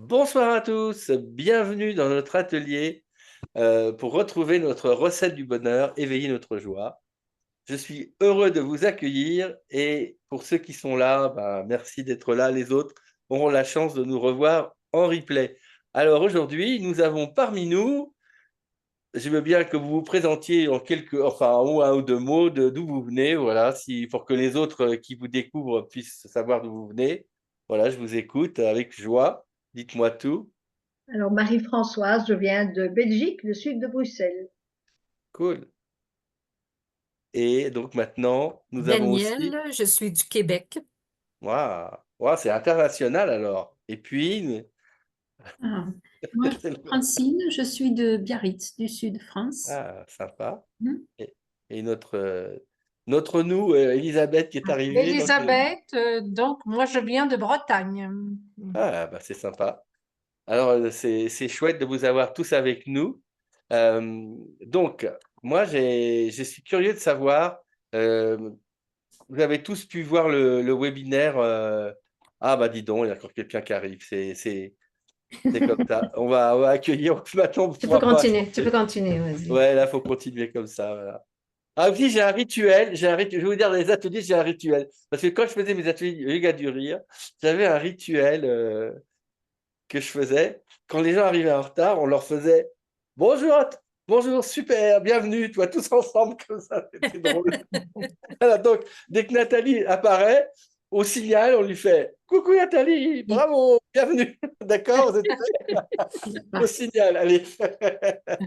Bonsoir à tous, bienvenue dans notre atelier pour retrouver notre recette du bonheur, éveiller notre joie. Je suis heureux de vous accueillir et pour ceux qui sont là, merci d'être là. Les autres auront la chance de nous revoir en replay. Alors aujourd'hui, nous avons parmi nous, je veux bien que vous vous présentiez en un ou deux mots d'où vous venez, voilà, pour que les autres qui vous découvrent puissent savoir d'où vous venez. Voilà, je vous écoute avec joie. Dites-moi tout. Alors, Marie-Françoise, je viens de Belgique, le sud de Bruxelles. Cool. Et donc maintenant, nous avons aussi. Danielle, je suis du Québec. Waouh, waouh, c'est international alors. Et puis, Ah, moi, Francine, je suis de Biarritz, du sud de France. sympa. Hmm. Et notre nous, Elisabeth, qui est arrivée. Elisabeth, donc moi je viens de Bretagne. C'est sympa. Alors, c'est chouette de vous avoir tous avec nous. Donc, moi, je suis curieux de savoir, euh, vous avez tous pu voir le webinaire. Dis donc, il y a encore quelqu'un qui arrive. C'est comme ça. On va accueillir maintenant. Tu peux continuer, vas-y. Ouais, là, il faut continuer comme ça. Voilà. Ah oui, j'ai un rituel. Je vais vous dire, dans les ateliers, j'ai un rituel. Parce que quand je faisais mes ateliers yoga du rire, j'avais un rituel que je faisais. Quand les gens arrivaient en retard, on leur faisait bonjour, bonjour, super, bienvenue, toi, tous ensemble, comme ça. C'était drôle. Voilà, donc, dès que Nathalie apparaît, au signal, on lui fait coucou Nathalie, bravo, bienvenue. D'accord, vous êtes prêts? Au signal, allez.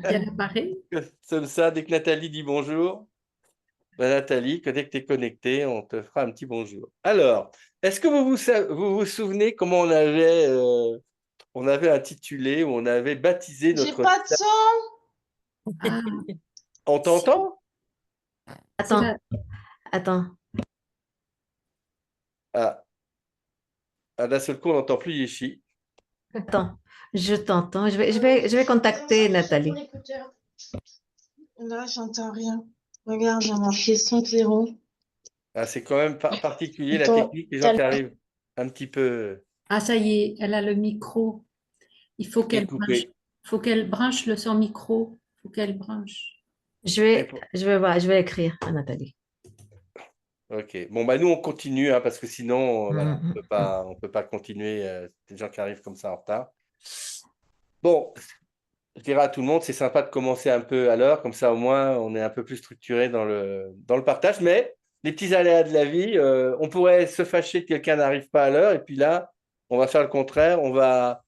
Elle apparaît. Comme ça, dès que Nathalie dit bonjour, Nathalie, dès que tu es connectée, on te fera un petit bonjour. Alors, est-ce que vous souvenez comment on avait intitulé ou on avait baptisé J'ai notre... pas de son. Ah, On t'entend? Attends. D'un seul coup, on n'entend plus Yeshi. Attends, je t'entends. Je vais contacter Nathalie. Là, j'entends rien. Regarde, j'ai marqué son zéro. C'est quand même particulier la Attends, technique, les gens qui arrivent un petit peu ça y est, elle a le micro. Il faut qu'elle branche, coupés. son micro. Il faut qu'elle branche. Je vais écrire à Nathalie. Ok. Bon, nous, on continue, parce que sinon, voilà, Mhm. on peut pas continuer. Des gens qui arrivent comme ça en retard. Bon, je dirais à tout le monde, c'est sympa de commencer un peu à l'heure, comme ça au moins on est un peu plus structuré dans le partage. Mais les petits aléas de la vie, on pourrait se fâcher que quelqu'un n'arrive pas à l'heure, et puis là, on va faire le contraire, on va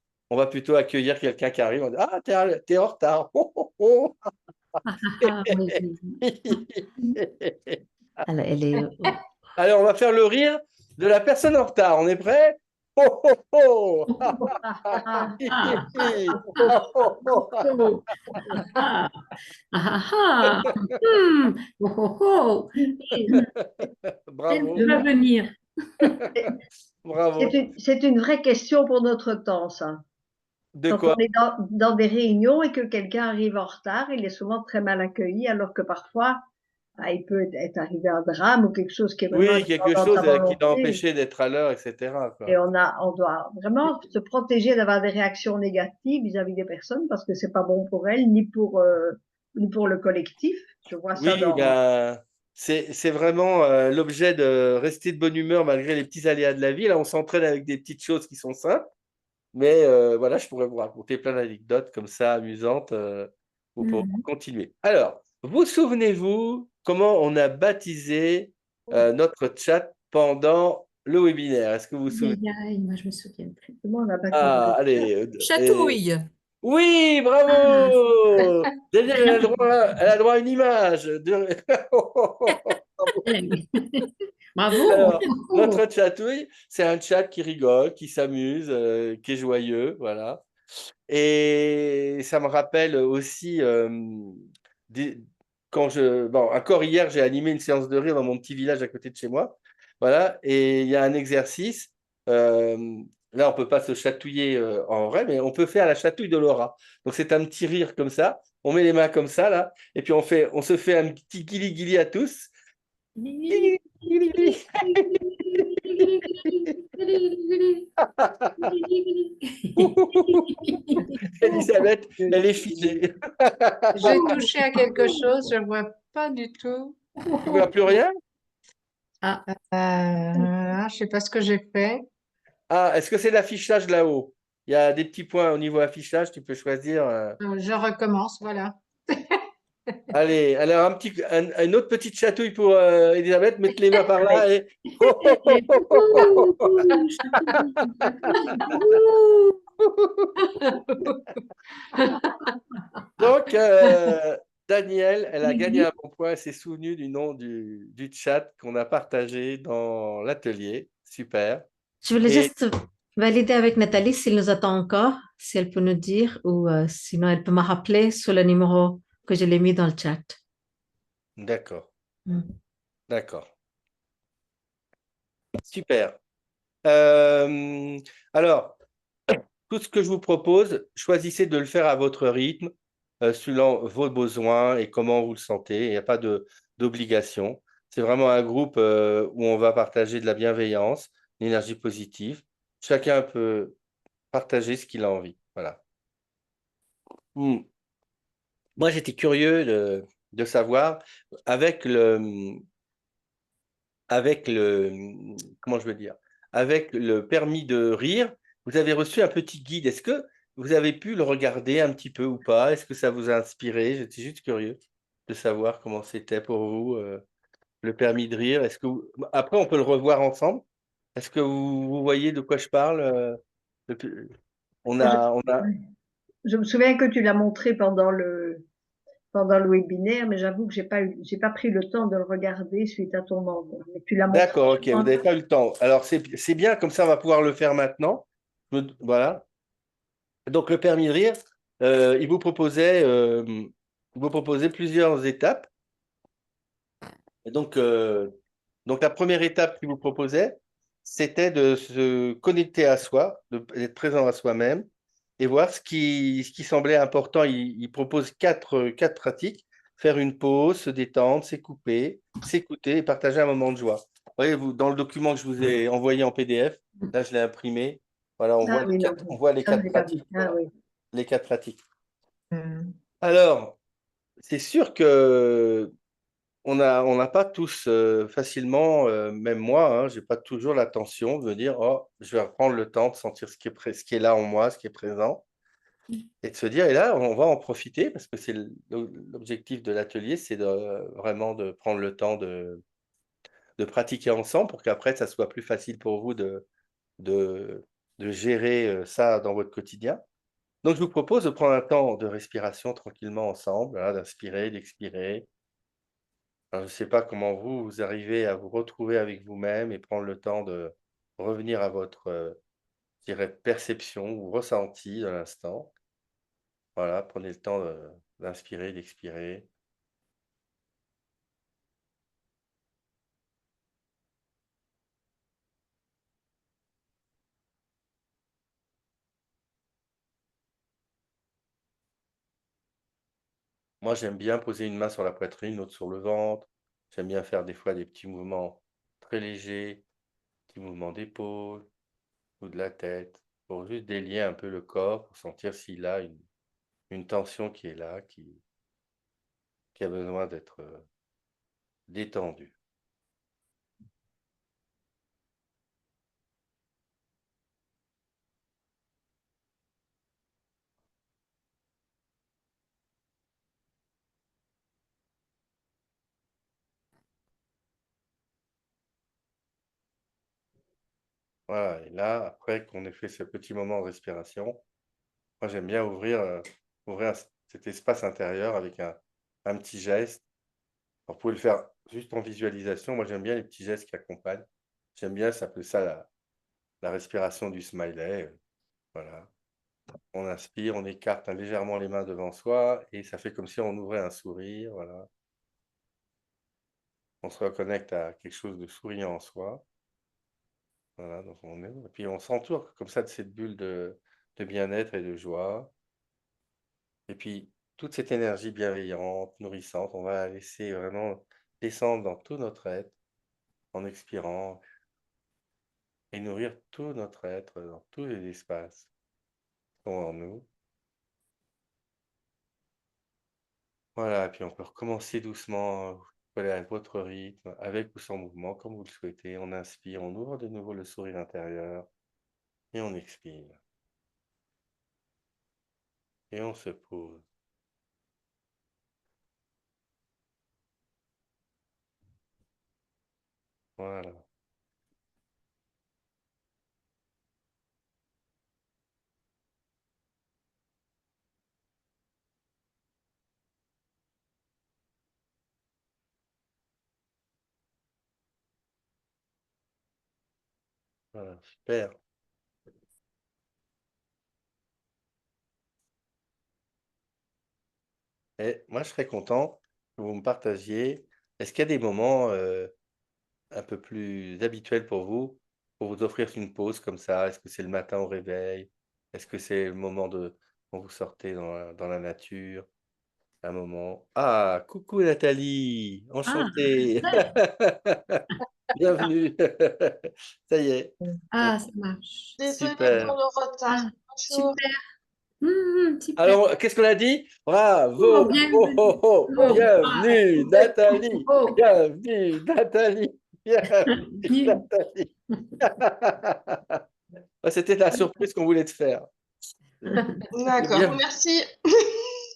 plutôt accueillir quelqu'un qui arrive. On dit, ah, t'es en retard. Alors, elle est... Allez, on va faire le rire de la personne en retard. On est prêt? Bravo. Elle va venir. Bravo. C'est une vraie question pour notre temps, ça. De Quand quoi? on est dans des réunions et que quelqu'un arrive en retard, il est souvent très mal accueilli, alors que parfois, il peut être arrivé un drame ou quelque chose qui est vraiment Oui, quelque dans chose sa qui t'a volonté. empêché d'être à l'heure, etc., quoi. Et on doit vraiment se protéger d'avoir des réactions négatives vis-à-vis des personnes parce que c'est pas bon pour elles ni pour le collectif. Je vois ça Oui, dans. c'est vraiment l'objet de rester de bonne humeur malgré les petits aléas de la vie. Là, on s'entraîne avec des petites choses qui sont simples, mais voilà, je pourrais vous raconter plein d'anecdotes comme ça, amusantes, pour continuer. Alors, vous souvenez-vous comment on a baptisé notre chat pendant le webinaire? Est-ce que vous vous souvenez? Moi, je me souviens plus. Comment on a baptisé ça? Allez. Chatouille. Oui, bravo! Daniel, elle a droit à une image. Bravo. Alors, notre chatouille, c'est un chat qui rigole, qui s'amuse, qui est joyeux, voilà. Et ça me rappelle aussi, des- encore hier, j'ai animé une séance de rire dans mon petit village à côté de chez moi, voilà. Et il y a un exercice. euh, Là, on peut pas se chatouiller en vrai, mais on peut faire la chatouille de Laura. Donc, c'est un petit rire comme ça. On met les mains comme ça, là, et puis on se fait un petit guili-guili à tous. Elisabeth, elle est figée. J'ai touché à quelque chose, je vois pas du tout. Tu vois plus rien? Ah, Je sais pas ce que j'ai fait. Ah, est-ce que c'est l'affichage là-haut? Il y a des petits points au niveau affichage, tu peux choisir. Je recommence, voilà. Allez, alors une autre petite chatouille pour Elisabeth, mettre les mains par là et. ouh, chatouille, chatouille, ouh. Donc, Danielle, elle a gagné un bon point. Elle s'est souvenue du nom du chat qu'on a partagé dans l'atelier. Super. Je voulais Et juste valider avec Nathalie s'il nous attend encore, si elle peut nous dire, ou sinon elle peut me rappeler sur le numéro que je l'ai mis dans le chat. d'accord, Mm. d'accord. Super. Euh, alors, tout ce que je vous propose, choisissez de le faire à votre rythme, selon vos besoins et comment vous le sentez. Il n'y a pas d'obligation. C'est vraiment un groupe où on va partager de la bienveillance, l'énergie positive. Chacun peut partager ce qu'il a envie. Voilà. Hmm. Moi, j'étais curieux de savoir, avec comment je veux dire, avec le permis de rire, vous avez reçu un petit guide. Est-ce que vous avez pu le regarder un petit peu ou pas? Est-ce que ça vous a inspiré? J'étais juste curieux de savoir comment c'était pour vous, le permis de rire. Après, on peut le revoir ensemble. Est-ce que vous voyez de quoi je parle? Depuis- Moi, on a... je me souviens que tu l'as montré pendant le webinaire, mais j'avoue que j'ai pas pris le temps de le regarder suite à ton envoi. Mais tu l'as montré. D'accord, ok, vous n'avez pas eu le temps. Alors, c'est bien, comme ça, on va pouvoir le faire maintenant. Voilà. Donc, le permis de rire, il vous proposait plusieurs étapes. Et donc, la première étape qu'il vous proposait, c'était de se connecter à soi, d'être présent à soi-même et voir ce qui semblait important. Il propose quatre pratiques. Faire une pause, se détendre, s'écouper, s'écouter et partager un moment de joie. Vous voyez, dans le document que je vous ai envoyé en PDF, là, je l'ai imprimé. Voilà, Ah oui, non, on voit les ça, je quatre l'ai pas vu. pratiques. Ah Voilà, oui. les quatre pratiques. Hum. Alors, c'est sûr que on n'a pas tous facilement, même moi, hein, j'ai pas toujours l'attention de me dire, oh, je vais reprendre le temps de sentir ce qui est là en moi, ce qui est présent, et de se dire, et là, on va en profiter parce que c'est l'objectif de l'atelier, c'est vraiment de prendre le temps de pratiquer ensemble pour qu'après, ça soit plus facile pour vous de, de gérer ça dans votre quotidien. Donc, je vous propose de prendre un temps de respiration tranquillement ensemble, voilà, d'inspirer, d'expirer. Alors, je ne sais pas comment vous arrivez à vous retrouver avec vous-même et prendre le temps de revenir à votre, je dirais, perception ou ressenti de l'instant. Voilà, prenez le temps d'inspirer, d'expirer. Moi, j'aime bien poser une main sur la poitrine, l'autre sur le ventre. J'aime bien faire des fois des petits mouvements très légers, petits mouvements d'épaule ou de la tête, pour juste délier un peu le corps, pour sentir s'il a une tension qui est là, qui a besoin d'être détendue. Voilà, et là, après qu'on ait fait ce petit moment de respiration, moi j'aime bien ouvrir cet espace intérieur avec un petit geste. Alors, vous pouvez le faire juste en visualisation. Moi j'aime bien les petits gestes qui accompagnent. J'aime bien, ça s'appelle ça la respiration du smiley. Voilà. On inspire, on écarte légèrement les mains devant soi et ça fait comme si on ouvrait un sourire. Voilà. On se reconnecte à quelque chose de souriant en soi. Voilà, donc et puis on s'entoure comme ça de cette bulle de bien-être et de joie. Et puis, toute cette énergie bienveillante, nourrissante, on va la laisser vraiment descendre dans tout notre être en expirant. et nourrir tout notre être dans tous les espaces qui sont en nous. Voilà, et puis on peut recommencer doucement, vous pouvez aller à votre rythme, avec ou sans mouvement, comme vous le souhaitez. On inspire, on ouvre de nouveau le sourire intérieur et on expire. Et on se pose. Voilà. Voilà, super. Et moi, je serais content que vous me partagiez. Est-ce qu'il y a des moments un peu plus habituels pour vous offrir une pause comme ça? Est-ce que c'est le matin au réveil? Est-ce que c'est le moment de quand vous sortez dans la nature? Un moment. Ah, coucou Nathalie, Ah, enchanté. ouais. Bienvenue. Ça y est. Ah, ça marche. Désolée pour Super. le retard. Ah, Bonjour. super. Super. Alors, qu'est-ce qu'on a dit? Bravo! Oh, Oh, bienvenue. oh, oh. Oh, ah, Bienvenue, Nathalie! oh, Bienvenue, Nathalie! Bienvenue, bienvenue. Nathalie! Ah, c'était la surprise qu'on voulait te faire. C'est D'accord, bien. merci.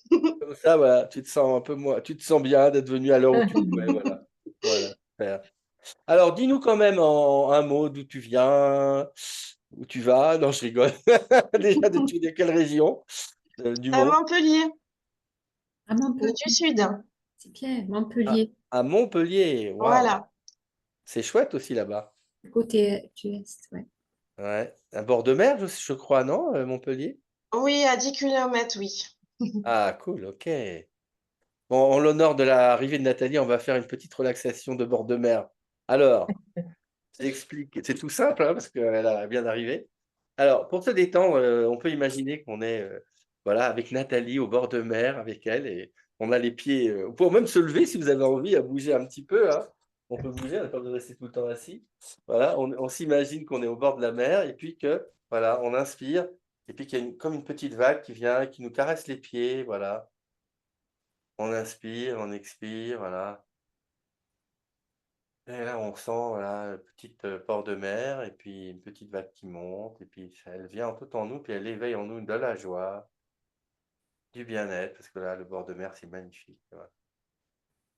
Comme ça, voilà, tu te sens un peu moins, tu te sens bien d'être venu à l'heure où tu pouvais, voilà. Voilà, super. Alors, dis-nous quand même en un mot d'où tu viens, où tu vas. Non, je rigole. Déjà, tu es de quelle région du À monde? Montpellier, À Montpellier. du Sud. C'est bien, À, Montpellier, à Montpellier. Waouh, Voilà. c'est chouette aussi là-bas. côté du Est, ouais. Ouais. Un bord de mer, je crois, non, Montpellier? Oui, à 10 kilomètres, oui. Ah, cool, ok. Bon, en l'honneur de l'arrivée de Nathalie, on va faire une petite relaxation de bord de mer. Alors, j'explique. C'est tout simple, hein, parce qu'elle vient d'arriver. Alors, pour se détendre, on peut imaginer qu'on est voilà, avec Nathalie au bord de mer, avec elle, et on a les pieds. On peut même se lever si vous avez envie à bouger un petit peu, hein. On peut bouger, on n'a pas besoin de rester tout le temps assis. Voilà, on s'imagine qu'on est au bord de la mer, et puis que, voilà, on inspire, et puis qu'il y a comme une petite vague qui vient, et qui nous caresse les pieds, voilà. On inspire, on expire, voilà. Et là, on sent voilà, une petite port de mer et puis une petite vague qui monte. Et puis, elle vient tout en nous, puis elle éveille en nous de la joie, du bien-être, parce que là, le bord de mer, c'est magnifique. Voilà.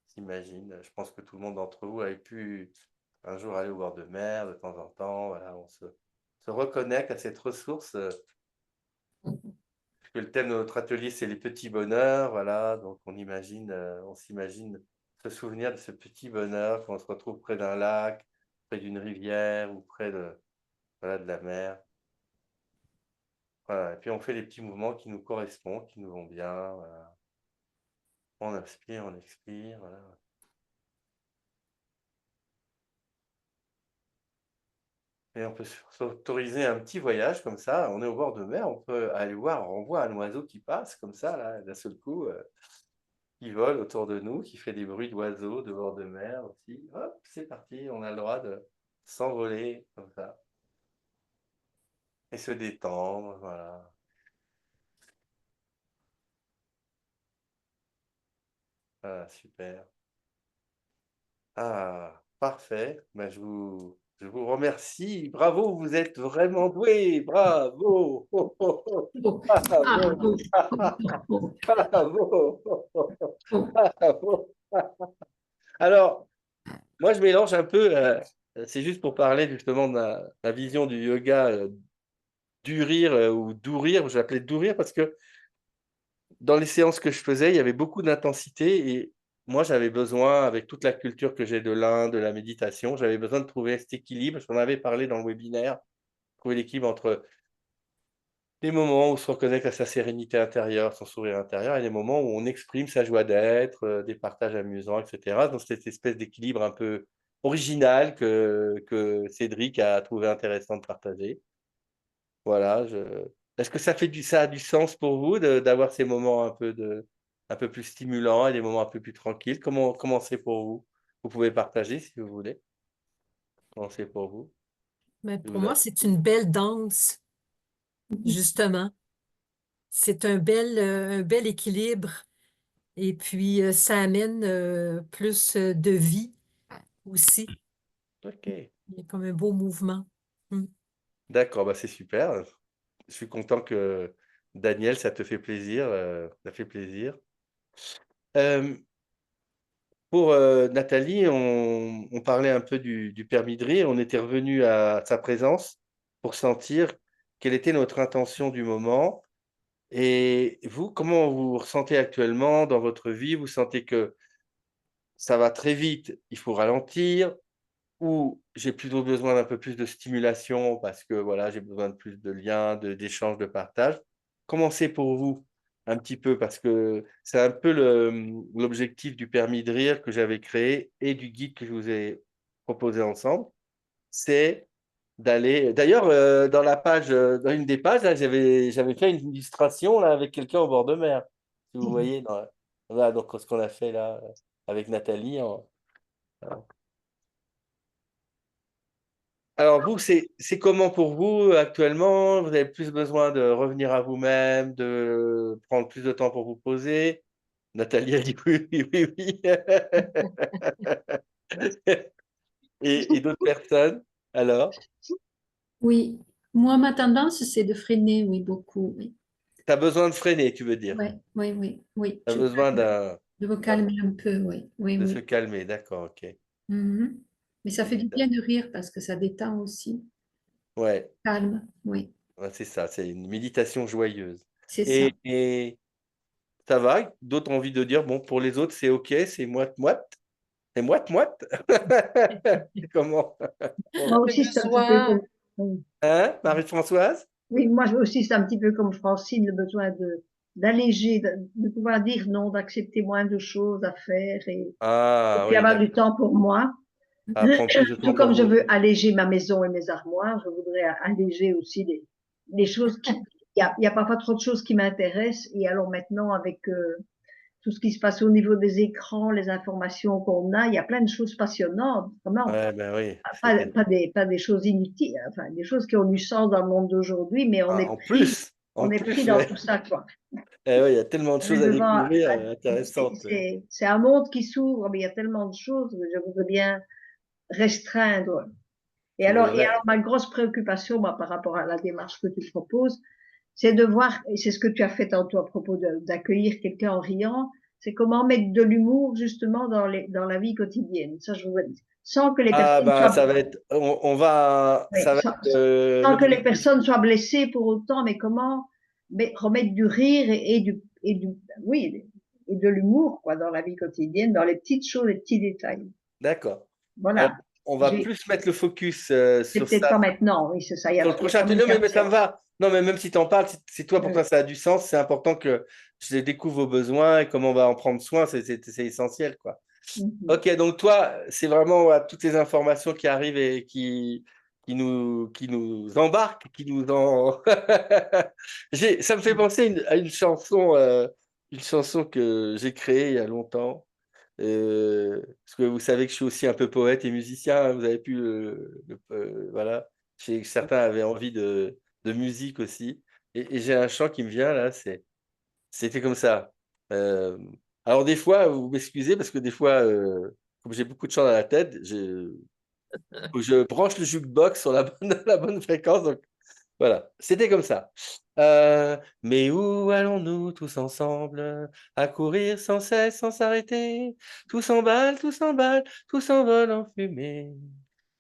S'imagine, je pense que tout le monde d'entre vous avait pu un jour aller au bord de mer de temps en temps. Voilà, se reconnecte à cette ressource. Puisque le thème de notre atelier, c'est les petits bonheurs. Voilà, donc on s'imagine se souvenir de ce petit bonheur quand on se retrouve près d'un lac, près d'une rivière ou près de, voilà, de la mer. Voilà. Et puis on fait les petits mouvements qui nous correspondent, qui nous vont bien. Voilà. On inspire, on expire. Voilà. Et on peut s'autoriser un petit voyage comme ça. On est au bord de mer, on peut aller voir, on voit un oiseau qui passe comme ça, là, d'un seul coup. Qui vole autour de nous, qui fait des bruits d'oiseaux de bord de mer aussi. Hop, c'est parti, on a le droit de s'envoler comme ça et se détendre, voilà. Ah, super. Ah, parfait. Ben, je vous remercie. Bravo, vous êtes vraiment doué. Bravo. Oh, oh, oh. Oh, ah, Bravo. oh, oh, Bravo. oh, Bravo. Alors, moi, je mélange un peu. C'est juste pour parler justement de la vision du yoga du rire ou d'ourir, j'appelais d'ourir parce que dans les séances que je faisais, il y avait beaucoup d'intensité et moi j'avais besoin, avec toute la culture que j'ai de l'Inde, de la méditation, j'avais besoin de trouver cet équilibre. J'en avais parlé dans le webinaire, trouver l'équilibre entre les moments où on se reconnecte à sa sérénité intérieure, son sourire intérieur, et les moments où on exprime sa joie d'être, des partages amusants, etc. Donc cette espèce d'équilibre un peu original que Cédric a trouvé intéressant de partager. Voilà, est-ce que ça a du sens pour vous d'avoir ces moments un peu plus stimulants et des moments un peu plus tranquilles? Comment c'est pour vous? Vous pouvez partager si vous voulez. Comment c'est pour vous? Mais pour moi, c'est une belle danse, justement. C'est un bel équilibre. Et puis, ça amène plus de vie aussi. Ok, Il y a comme un beau mouvement. Mm. d'accord, bah c'est super. Je suis content que Daniel, ça te fait plaisir. Ça fait plaisir. Euh, pour Nathalie, on parlait un peu du permis de rire. On était revenu à sa présence pour sentir quelle était notre intention du moment. Et vous, comment vous ressentez actuellement dans votre vie? Vous sentez que ça va très vite, il faut ralentir, ou j'ai plutôt besoin d'un peu plus de stimulation parce que voilà, j'ai besoin de plus de liens, d'échanges, de partage. Comment c'est pour vous un petit peu? Parce que c'est un peu l'objectif du permis de rire que j'avais créé et du guide que je vous ai proposé ensemble. C'est d'aller. D'ailleurs, dans la page, dans une des pages, là, j'avais fait une illustration là, avec quelqu'un au bord de mer. Si vous voyez, voilà, donc ce qu'on a fait là avec Nathalie. Alors vous, c'est comment pour vous actuellement? Vous avez plus besoin de revenir à vous-même, de prendre plus de temps pour vous poser? Nathalie a dit oui, oui, oui, oui. Et d'autres personnes, alors? Oui, moi, ma tendance, c'est de freiner, oui, beaucoup, oui. Tu as besoin de freiner, tu veux dire? Ouais, oui, oui, oui. Tu as besoin De me calmer un peu, oui, oui, de se oui. calmer, d'accord, ok. Mhm. Mais ça fait du bien de rire parce que ça détend aussi. Ouais, Calme, oui, ouais, c'est ça, c'est une méditation joyeuse. c'est ça. Et ça va, d'autres ont envie de dire, bon, pour les autres, c'est ok, c'est moite-moite, c'est moite-moite. Comment? Moi Le aussi, c'est un petit peu besoin, comme, oui, Hein, Marie-Françoise? oui, moi aussi, c'est un petit peu comme Francine, le besoin d'alléger, de pouvoir dire non, d'accepter moins de choses à faire et Ah puis oui, avoir du d'accord. temps pour moi. À prendre plus de Tout temps pour comme je vous. veux alléger ma maison et mes armoires, je voudrais alléger aussi les choses qui, il y a parfois trop de choses qui m'intéressent et alors maintenant avec tout ce qui se passe au niveau des écrans, les informations qu'on a, il y a plein de choses passionnantes, vraiment. Ouais, ben oui, Pas des choses inutiles, enfin, des choses qui ont du sens dans le monde d'aujourd'hui, mais Ah, en on est pris plus, dans ouais. tout ça, quoi. Eh ouais, il y a tellement de On est choses à devant, découvrir, intéressantes. c'est un monde qui s'ouvre, mais il y a tellement de choses que je voudrais bien restreindre. Ouais. Ma grosse préoccupation, moi, par rapport à la démarche que tu proposes, c'est de voir, et c'est ce que tu as fait tantôt à propos d'accueillir quelqu'un en riant, c'est comment mettre de l'humour, justement, dans la vie quotidienne. Ça, je voudrais dire. Sans que les Ah personnes ben, soient ça va être, oui, ça va être sans que les l'objectif. personnes soient blessées pour autant, mais comment remettre du rire oui, et de l'humour, quoi, dans la vie quotidienne, dans les petites choses, les petits détails. D'accord. Alors, Voilà. on va J'ai, plus mettre le focus c'est sur peut-être ça, pas maintenant, oui, c'est ça, sur le il y a prochain quand atelier. même Non, quatre mais ça me séances. va. Non, mais même si tu en parles, c'est toi, pour Oui, toi, ça a du sens. C'est important que je découvre vos besoins et comment on va en prendre soin. C'est essentiel, quoi. mhm. Ok, donc toi, c'est vraiment ouais, toutes les informations qui arrivent et qui nous embarquent, qui nous en... Ça me fait penser à une chanson que j'ai créée il y a longtemps. Parce que vous savez que je suis aussi un peu poète et musicien, hein, vous avez pu... voilà, je sais que certains avaient envie de musique aussi. Et j'ai un chant qui me vient là, c'était comme ça. Euh, alors des fois, vous m'excusez parce que des fois, comme j'ai beaucoup de chants dans la tête, faut que je branche le jukebox sur la bonne, la bonne fréquence. Donc voilà, c'était comme ça. Mais où allons-nous tous ensemble, à courir sans cesse, sans s'arrêter? Tout s'emballe, tout s'emballe, tout s'envole en fumée.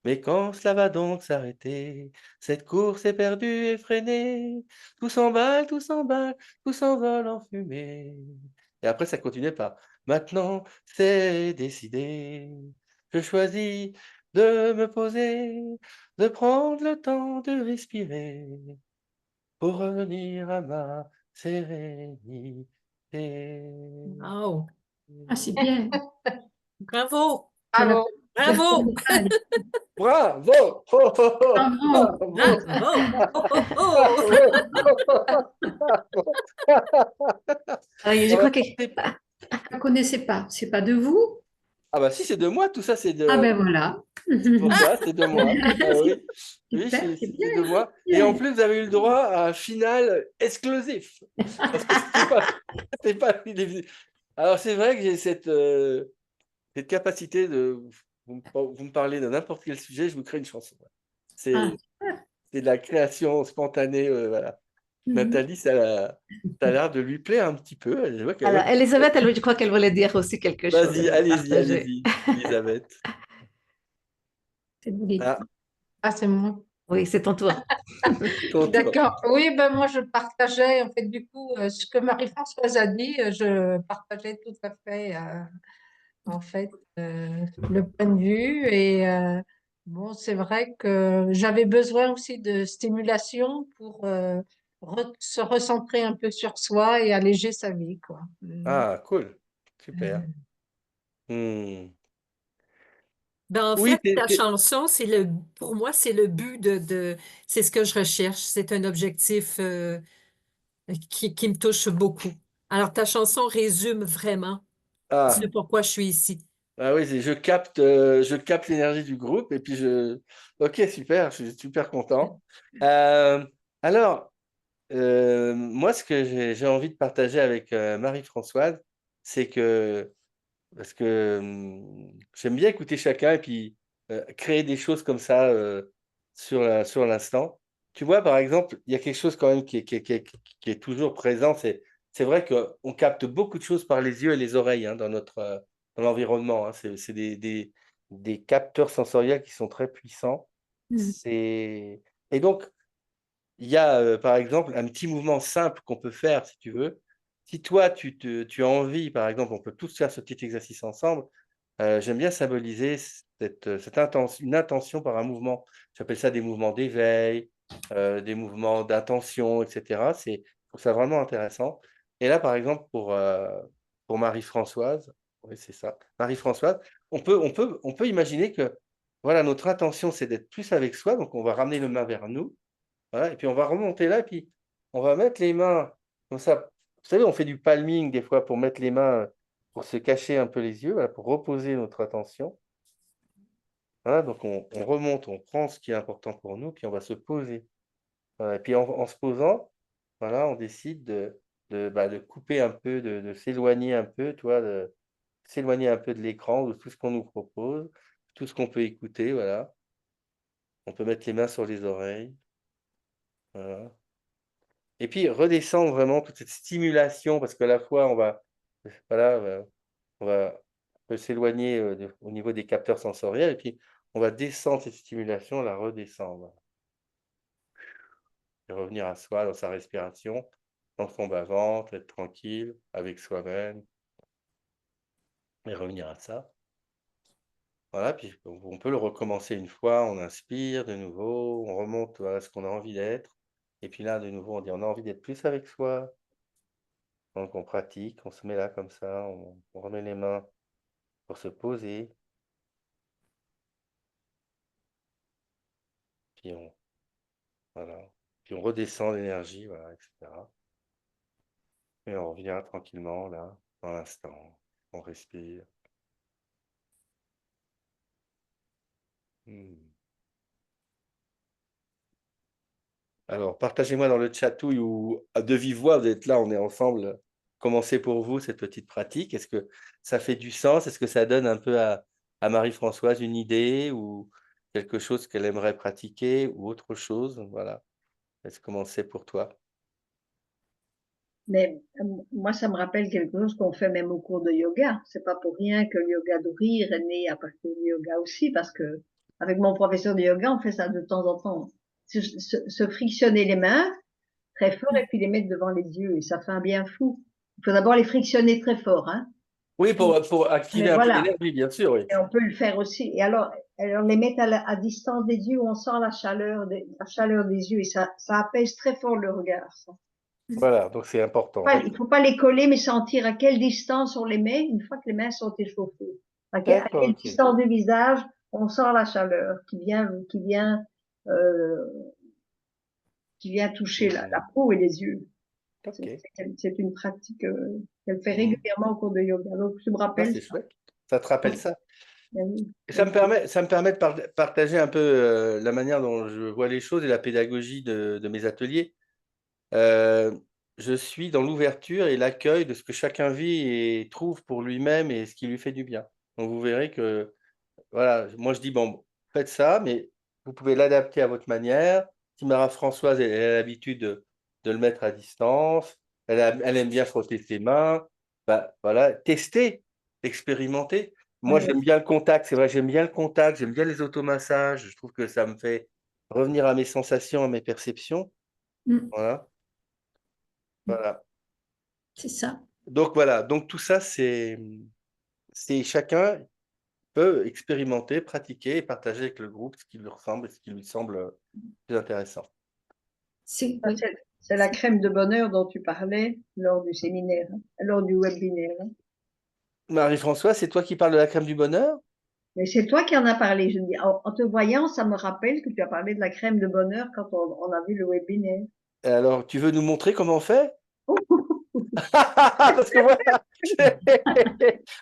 Mais quand cela va donc s'arrêter, cette course est perdue et freinée. Tout s'emballe, tout s'emballe, tout s'envole en fumée. Et après, ça continuait par maintenant, c'est décidé. Je choisis de me poser, de prendre le temps de respirer pour revenir à ma sérénité. wow, Ah, c'est bien. bravo, Je la, bravo, je la bravo, connais pas. Bravo! Oh, oh, oh, oh, Bravo. bravo! bravo. Oh, oh, oh. Bravo! Je On va crois que passer- Je la connaissais pas. C'est pas de vous? Ah bah si, c'est de moi, tout ça, c'est Ah de... ben voilà. C'est pour toi, c'est de moi. Ah oui, oui, Super, c'est bien, c'est de moi. c'est Et en bien. plus, vous avez eu le droit à un final exclusif. Parce que c'était pas... Alors, c'est vrai que j'ai cette capacité de... Vous me parlez de n'importe quel sujet, je vous crée une chanson. Ah, C'est super. de la création spontanée. Voilà. Mhm. Nathalie, ça a l'air de lui plaire un petit peu. Je vois Alors, qu'elle... Elisabeth, je crois qu'elle voulait dire aussi quelque chose, Vas-y, elle veut allez-y, partager. allez-y, Elisabeth. C'est joli. Ah, Ah, c'est moi. Oui, c'est ton tour. c'est ton tour. D'accord. Oui, ben moi je partageais, en fait, du coup, ce que Marie-Françoise a dit, je partageais tout à fait, en fait, le point de vue. Et bon, c'est vrai que j'avais besoin aussi de stimulation pour se recentrer un peu sur soi et alléger sa vie, quoi. Ah, cool. Super. Euh, Hmm. Ben, en Oui, fait, ta chanson, pour moi, c'est le but c'est ce que je recherche. C'est un objectif qui me touche beaucoup. Alors, ta chanson résume vraiment ce ah, pourquoi je suis ici. ah oui, je capte l'énergie du groupe et puis Ok, super, je suis super content. Euh, alors, moi, ce que j'ai envie de partager avec Marie-Françoise, c'est que parce que j'aime bien écouter chacun et puis créer des choses comme ça sur l'instant. Tu vois, par exemple, il y a quelque chose quand même qui est toujours présent. C'est vrai qu'on capte beaucoup de choses par les yeux et les oreilles dans dans l'environnement. C'est des capteurs sensoriels qui sont très puissants. Mhm. Et donc, il y a, par exemple, un petit mouvement simple qu'on peut faire, si tu veux. Si toi, tu as envie, par exemple, on peut tous faire ce petit exercice ensemble. J'aime bien symboliser une intention par un mouvement. J'appelle ça des mouvements d'éveil, des mouvements d'intention, etc. Je trouve ça vraiment intéressant. Et là, par exemple, pour Marie-Françoise, oui, c'est ça, Marie-Françoise, on peut imaginer que voilà, notre intention, c'est d'être plus avec soi. Donc, on va ramener le main vers nous. Voilà, et puis on va remonter là, et puis on va mettre les mains comme ça. Vous savez, on fait du palming des fois pour mettre les mains, pour se cacher un peu les yeux, voilà, pour reposer notre attention. Voilà, donc on remonte, on prend ce qui est important pour nous, puis on va se poser. Voilà, et puis en se posant, voilà, on décide de couper un peu, de s'éloigner un peu, tu vois, de s'éloigner un peu de l'écran, de tout ce qu'on nous propose, tout ce qu'on peut écouter, voilà. On peut mettre les mains sur les oreilles. Voilà. Et puis redescendre vraiment toute cette stimulation, parce qu'à la fois, voilà, on peut s'éloigner au niveau des capteurs sensoriels, et puis on va descendre cette stimulation, la redescendre, et revenir à soi dans sa respiration, dans son bas-ventre, être tranquille avec soi-même, et revenir à ça. Voilà, puis on peut le recommencer une fois, on inspire de nouveau, on remonte à ce qu'on a envie d'être, et puis là, de nouveau, on dit on a envie d'être plus avec soi. Donc on pratique, on se met là comme ça, on remet les mains pour se poser, puis voilà, puis on redescend l'énergie, voilà, etc. Et on revient tranquillement là, dans l'instant, on respire. Hmm. Alors, partagez-moi dans le chatouille ou de vive voix, vous êtes là, on est ensemble. Comment c'est pour vous cette petite pratique? Est-ce que ça fait du sens? Est-ce que ça donne un peu à Marie-Françoise une idée ou quelque chose qu'elle aimerait pratiquer ou autre chose? Voilà. Est-ce comment c'est pour toi? Mais moi, ça me rappelle quelque chose qu'on fait même au cours de yoga. C'est pas pour rien que le yoga de rire est né à partir du yoga aussi, parce que avec mon professeur de yoga, on fait ça de temps en temps. Se frictionner les mains très fort et puis les mettre devant les yeux, et ça fait un bien fou. Il faut d'abord les frictionner très fort, hein. Oui, pour activer Mais un peu voilà. l'énergie, bien sûr, oui. Et on peut le faire aussi. Et alors les mettre à distance des yeux où on sent la chaleur des yeux, et ça apaise très fort le regard, ça. Voilà, donc c'est important, Il d'accord. faut pas les coller, mais sentir à quelle distance on les met une fois que les mains sont échauffées. À D'accord, quelle ok. distance du visage on sent la chaleur euh, qui vient toucher la Hmm. peau et les yeux. Ok. C'est une pratique qu'elle fait Hmm. régulièrement au cours de yoga. Donc, je me Ah, rappelle c'est ça. chouette. Ça te rappelle ça? Ben oui. Ça me permet de partager un peu la manière dont je vois les choses et la pédagogie de mes ateliers. Je suis dans l'ouverture et l'accueil de ce que chacun vit et trouve pour lui-même et ce qui lui fait du bien. Donc vous verrez que, voilà, moi je dis, bon, faites ça, mais vous pouvez l'adapter à votre manière. Si Marie-Françoise, elle a l'habitude de le mettre à distance, elle aime bien frotter ses mains, bah, voilà, testez, expérimentez. Moi, Ouais, j'aime bien le contact, c'est vrai, j'aime bien le contact, j'aime bien les automassages, je trouve que ça me fait revenir à mes sensations, à mes perceptions. Mm, Voilà, voilà. c'est ça. Donc voilà, donc tout ça, c'est chacun peut expérimenter, pratiquer et partager avec le groupe ce qui lui ressemble et ce qui lui semble plus intéressant. C'est, ça, oui. c'est la crème de bonheur dont tu parlais lors du séminaire, hein, lors du webinaire, hein. Marie-Françoise, c'est toi qui parles de la crème du bonheur? Mais c'est toi qui en as parlé. Je dis, en te voyant, ça me rappelle que tu as parlé de la crème de bonheur quand on a vu le webinaire. Et alors, tu veux nous montrer comment on fait? Parce que moi,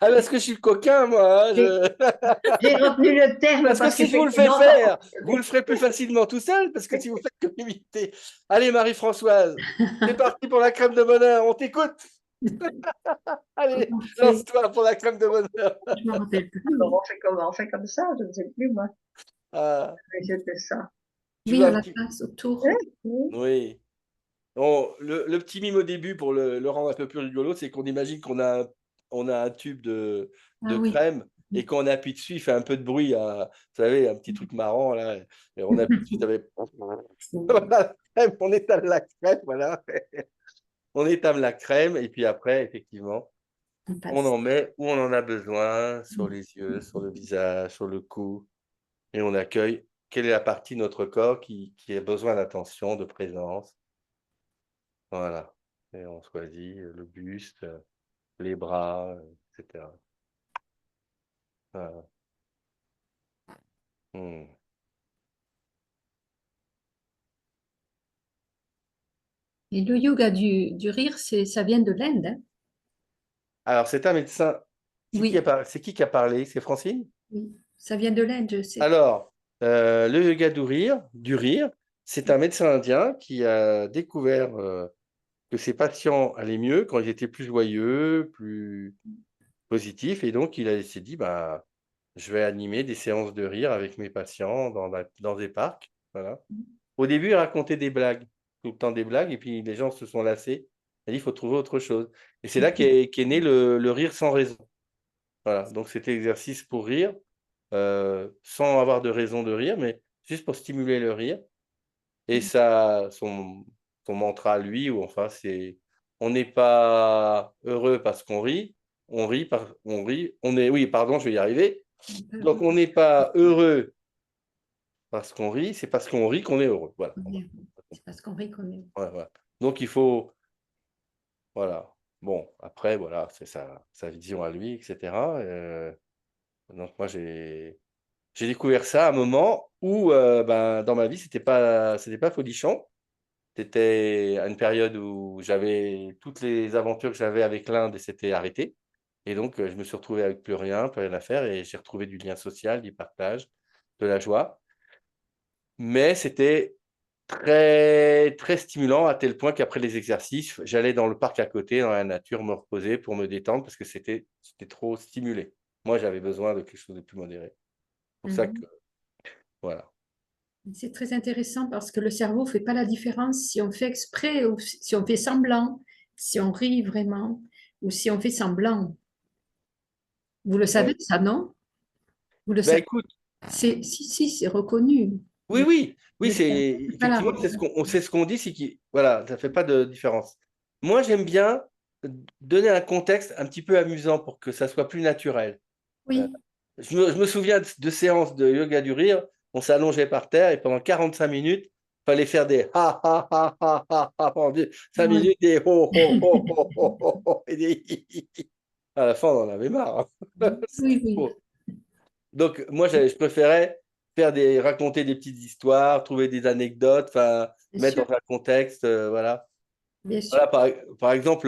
ah, parce que je suis le coquin, moi, hein, J'ai retenu le terme Parce que parce si je vous le fais qu'effectivement, faire, vous le ferez plus facilement tout seul, parce que si vous faites que m'imiter. Allez, Marie-Françoise, c'est parti pour la crème de bonheur, on t'écoute. Allez, Comment on fait? lance-toi pour la crème de bonheur. Je me rappelle plus. alors on fait comme ça, je ne sais plus moi. Ah, Mais c'était ça. tu Oui, veux à un la petit... place, autour. Ouais, oui. Oui. Bon, le petit mime au début, pour le rendre un peu plus rigolo, c'est qu'on imagine on a un tube Ah de oui. crème, et quand on appuie dessus, il fait un peu de bruit, vous savez, un petit truc marrant, là, et on appuie dessus, ça fait... Voilà, on étale la crème, voilà. On étame la crème, et puis après, effectivement, On on passe. en met où on en a besoin, sur les yeux, sur le visage, sur le cou, et on accueille quelle est la partie de notre corps qui a besoin d'attention, de présence. Voilà. Et on choisit le buste, les bras, etc. Voilà. Hmm. Et le yoga du rire, ça vient de l'Inde, hein. Alors, c'est un médecin. Oui, C'est qui a parlé? C'est Francine? oui, ça vient de l'Inde, je sais. Alors, le yoga du rire, c'est un médecin indien qui a découvert que ses patients allaient mieux quand ils étaient plus joyeux, plus positifs. Et donc, s'est dit, bah, je vais animer des séances de rire avec mes patients dans des parcs. Voilà. Au début, il racontait des blagues, tout le temps des blagues, et puis les gens se sont lassés. Il a dit, il faut trouver autre chose. Et c'est là qu'est né le rire sans raison. Voilà, donc c'était l'exercice pour rire, sans avoir de raison de rire, mais juste pour stimuler le rire. Et ça, son mantra à lui, ou enfin, c'est on n'est pas heureux parce qu'on rit, on rit, oui, pardon, je vais y arriver. Donc, on n'est pas heureux parce qu'on rit, c'est parce qu'on rit qu'on est heureux. Voilà. C'est parce qu'on reconnaît. Ouais, voilà. Donc, il faut, voilà. Bon, après, voilà, c'est sa vision à lui, etc. Donc, moi, j'ai découvert ça à un moment où, ben, dans ma vie, c'était pas folichon. C'était à une période où j'avais toutes les aventures que j'avais avec l'Inde et c'était arrêté. Et donc, je me suis retrouvé avec plus rien à faire et j'ai retrouvé du lien social, du partage, de la joie. Mais c'était très, très stimulant à tel point qu'après les exercices, j'allais dans le parc à côté, dans la nature, me reposer pour me détendre parce que c'était trop stimulé. Moi, j'avais besoin de quelque chose de plus modéré. C'est pour ça que, voilà. C'est très intéressant parce que le cerveau ne fait pas la différence si on fait exprès ou si on fait semblant, si on rit vraiment ou si on fait semblant. Vous le savez, Ouais. ça, non? Vous le Ben savez? écoute, Si, c'est reconnu. oui, oui, oui, Le c'est cerveau ne fait pas la effectivement, on sait ce qu'on dit, c'est que voilà, ça fait pas de différence. Moi, j'aime bien donner un contexte un petit peu amusant pour que ça soit plus naturel. Euh, Oui, je me souviens de séances de yoga du rire, on s'allongeait par terre et pendant 45 minutes, il fallait faire des ha ha ha ha ha ha pendant 5 oui. minutes et ho ho ho ho ho ho ho et des hi, hi, hi. À la fin, on en avait marre, hein. Oui, C'était oui. trop. Donc, moi, je préférais raconter des petites histoires, trouver des anecdotes, enfin, Bien mettre sûr. dans un contexte, voilà. bien sûr. Voilà, par exemple,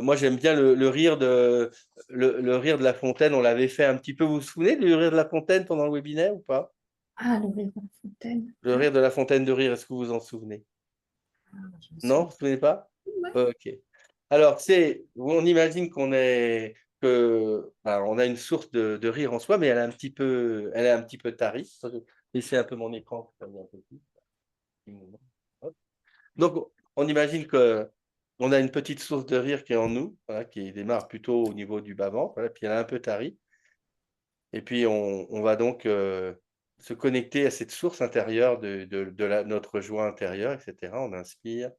moi j'aime bien le rire de La Fontaine. On l'avait fait un petit peu. Vous vous souvenez du rire de La Fontaine pendant le webinaire ou pas? Ah, le rire de la fontaine. Le Ah, rire de La Fontaine de rire, est-ce que vous vous en souvenez? je me Non, souviens. vous ne vous souvenez pas? Ouais. Ok. Alors, on imagine on a une source de rire en soi, mais elle est un petit peu tarie. Je vais laisser un peu mon écran. Pour faire un peu plus. Hop. Donc, on imagine que on a une petite source de rire qui est en nous, voilà, qui démarre plutôt au niveau du bas-ventre, voilà, puis elle est un peu tarie. Et puis, on va donc se connecter à cette source intérieure notre joie intérieure, etc. On inspire,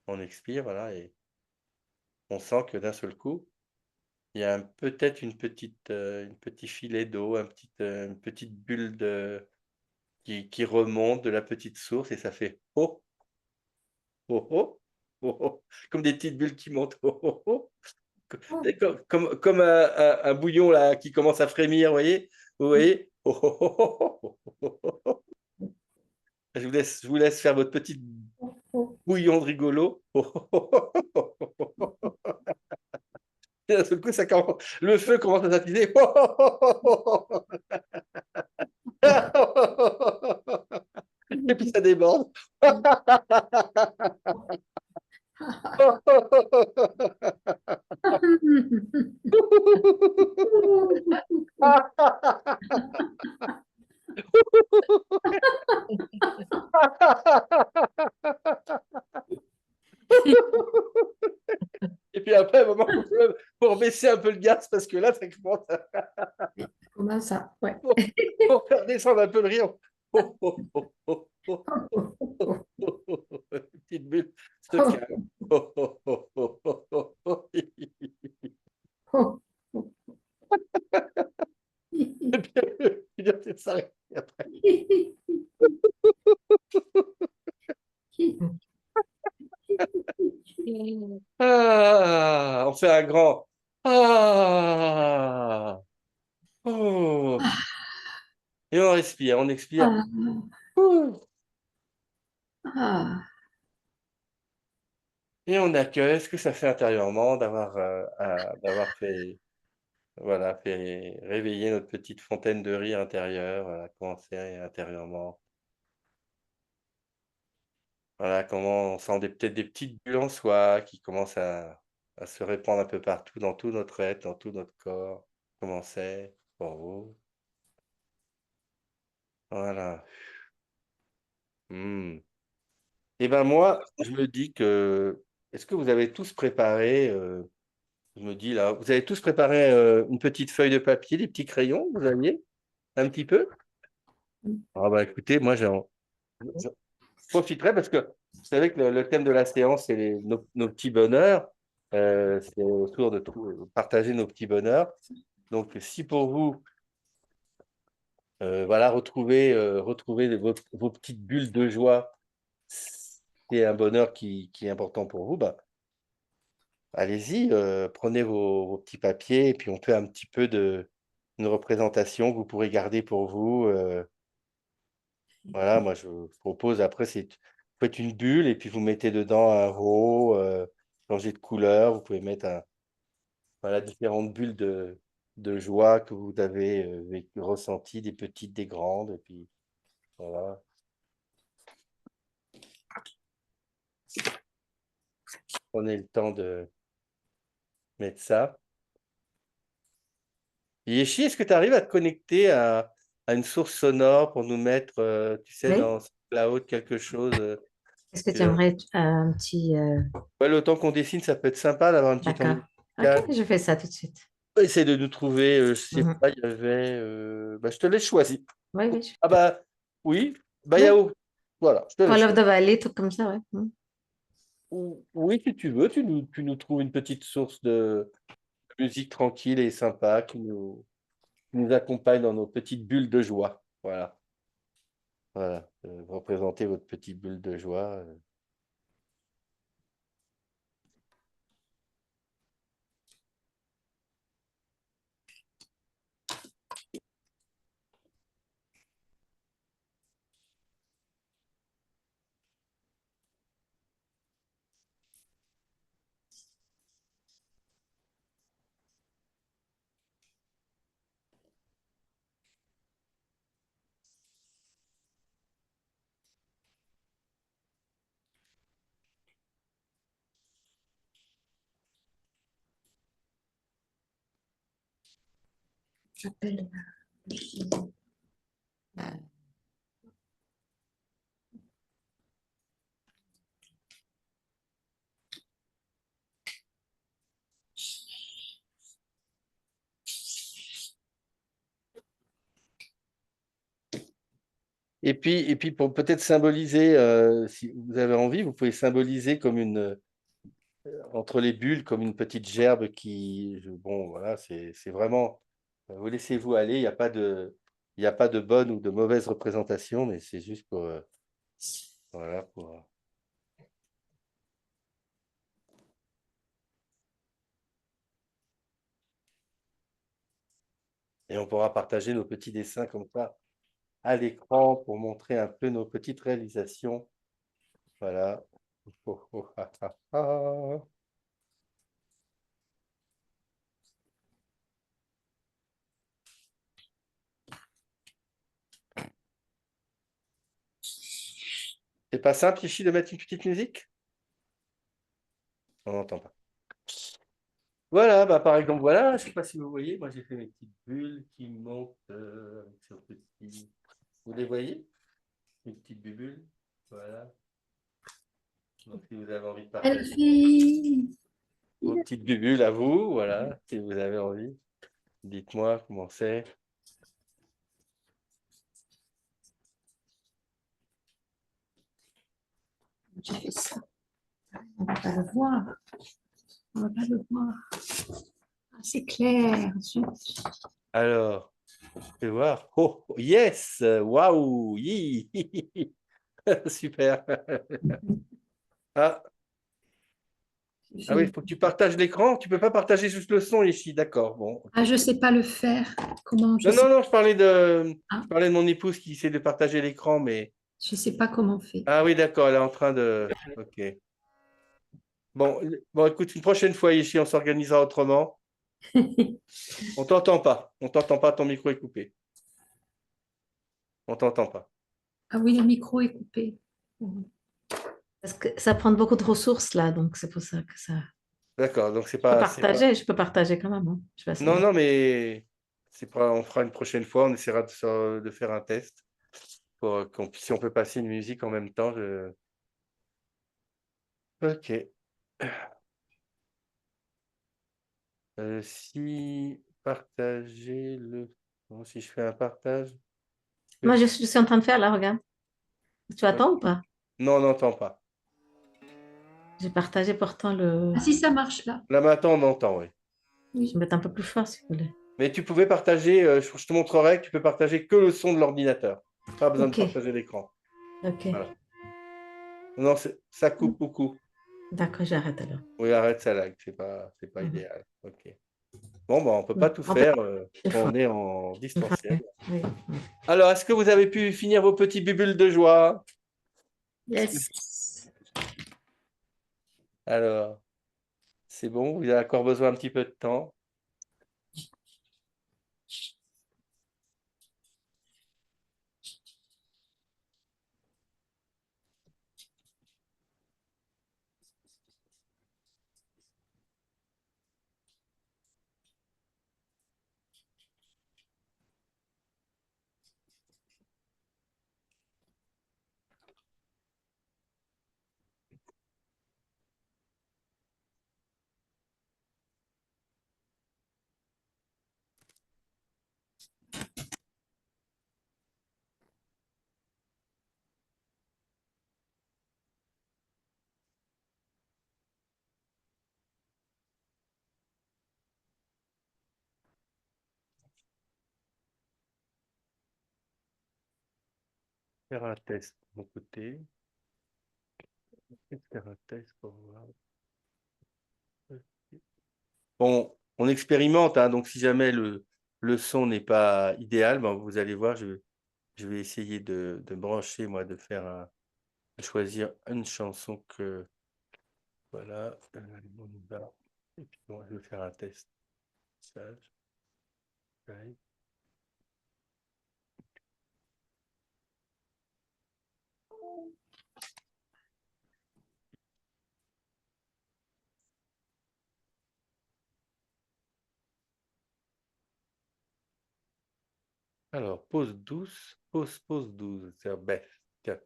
on expire, voilà, et on sent que d'un seul coup, il y a peut-être une petit filet d'eau, une petite bulle qui remonte de la petite source et ça fait oh, oh, oh, oh, oh, comme des petites bulles qui montent. Oh, oh, oh. Oh, Comme un bouillon là, qui commence à frémir, vous voyez? Vous voyez? Oh, oh, oh, oh, oh, oh, oh. Je vous laisse faire votre petit oh, oh. bouillon de rigolo. Oh, oh, oh, oh, oh, oh, oh. Et d'un seul coup, le feu commence à s'attiser. Oh, oh, oh, oh, oh, oh. Et puis ça déborde. Et puis après, à un moment, faut baisser un peu le gaz parce que là, ça commence Comment ça? Ouais. faut faire descendre un peu le rire. Oh, oh, oh, oh, oh, oh, oh, oh, oh. Petite bulle se calme. Oh, oh, oh, oh, oh, oh, oh. Et puis, il s'arrête après. Ah, on fait un grand ah. Oh. Et on respire, on expire. Ah, Ouh. ah, Et on accueille ce que ça fait intérieurement d'avoir fait, voilà, fait réveiller notre petite fontaine de rire intérieure, voilà, commencer intérieurement. Voilà, comment on sent peut-être des petites bulles en soi qui commencent à se répandre un peu partout, dans tout notre être, dans tout notre corps. Comment c'est pour vous? Voilà. Hmm. Et ben moi, je me dis que, est-ce que vous avez tous préparé, je me dis là, vous avez tous préparé une petite feuille de papier, des petits crayons, vous aviez un petit peu? Ah bah écoutez, je profiterai parce que vous savez que le thème de la séance, c'est nos petits bonheurs. C'est autour de partager nos petits bonheurs. Donc, si pour vous, voilà, retrouver vos petites bulles de joie, c'est un bonheur qui est important pour vous, bah, allez-y, prenez vos petits papiers et puis on fait un petit peu une représentation que vous pourrez garder pour vous. Voilà, moi je vous propose après, vous faites une bulle et puis vous mettez dedans un rot, changez de couleur, vous pouvez mettre voilà, différentes bulles de joie que vous avez ressenties, des petites, des grandes, et puis voilà. Prenez le temps de mettre ça. Yeshi, est-ce que tu arrives à te connecter à une source sonore pour nous mettre, tu sais, Oui. dans cloud quelque chose Est-ce que tu que- aimerais un petit... Ouais, le temps qu'on dessine, ça peut être sympa d'avoir une petite D'accord. ambiance Ok, musicale. je fais ça tout de suite. Essaye de nous trouver, je sais Mhm. pas, il y avait. Bah, je te laisse choisir. Oui, oui. Ah bah oui, bah il y a Oui. voilà, je te laisse Call of choisir. the Valley, tout comme ça, ouais. Mhm. Oui, si tu veux, tu nous trouves une petite source de musique tranquille et sympa qui nous accompagne dans nos petites bulles de joie. Voilà, voilà. Représentez votre petite bulle de joie. J'appelle. Et puis pour peut-être symboliser, si vous avez envie, vous pouvez symboliser comme entre les bulles, comme une petite gerbe qui, bon, voilà, c'est vraiment, vous laissez-vous aller, il y a pas de bonne ou de mauvaise représentation, mais c'est juste pour, voilà, et on pourra partager nos petits dessins comme ça à l'écran pour montrer un peu nos petites réalisations. Voilà. Oh, oh, ah, ah, ah. C'est pas simple, Ichi, de mettre une petite musique? On n'entend pas. Voilà, bah, par exemple, voilà, je sais pas si vous voyez, moi j'ai fait mes petites bulles qui montent avec ce petit. Vous les voyez? Mes petites bulles. Voilà. Donc si vous avez envie de Elle partager fait. vos petites bulles à vous, voilà, si vous avez envie, dites-moi comment c'est. J'ai fait ça. On va pas le voir. On va pas le voir. Ah, c'est clair. Zut. Alors, je vais voir. Oh, yes! Waouh! Yi. Super! Ah, ah oui, il faut que tu partages l'écran. Tu peux pas partager juste le son ici. D'accord. Bon. Ah, je sais pas le faire. Comment? Non, non, non, Ah. je parlais de mon épouse qui essaie de partager l'écran, mais. Je sais pas comment on fait. Ah oui, d'accord, elle est en train de. Ok. Bon, bon, écoute, une prochaine fois ici, on s'organisera autrement. On t'entend pas. On t'entend pas, ton micro est coupé. On t'entend pas. Ah oui, le micro est coupé. Parce que ça prend beaucoup de ressources là, donc c'est pour ça que ça. D'accord, donc c'est pas. Je peux partager quand même, hein. Je vais Non, essayer. non, mais c'est pas. On fera une prochaine fois. On essaiera de faire un test pour si on peut passer une musique en même temps. Ok. Si partager le. Bon, si je fais un partage. Moi, je suis en train de faire là, regarde. Tu attends ou pas? Non, on n'entend pas. J'ai partagé pourtant le. Ah si, ça marche là. Là maintenant, on entend, oui. Je vais mettre un peu plus fort si vous voulez. Mais tu pouvais partager, je te montrerai que tu peux partager que le son de l'ordinateur. Pas besoin de Ok, partager l'écran. ok. Voilà. Non, ça coupe beaucoup. D'accord, j'arrête alors. Oui, arrête, ça lag, c'est pas Mhm. idéal. Ok. Bon, bah, on peut Oui, pas tout on peut faire une quand fois. on est en Enfin, distanciel. oui, oui. Alors, est-ce que vous avez pu finir vos petits bubules de joie? Yes. Alors, c'est bon, vous avez encore besoin un petit peu de temps. Faire un test de mon côté. Faire un test pour voir. Bon, on expérimente, hein, donc si jamais le son n'est pas idéal, ben, vous allez voir, je vais essayer de brancher, moi, de choisir une chanson que, voilà, on y va. Et puis, bon, je vais faire un test. Message, ouais. Alors, pause douce, pause 12. Ben, tiens,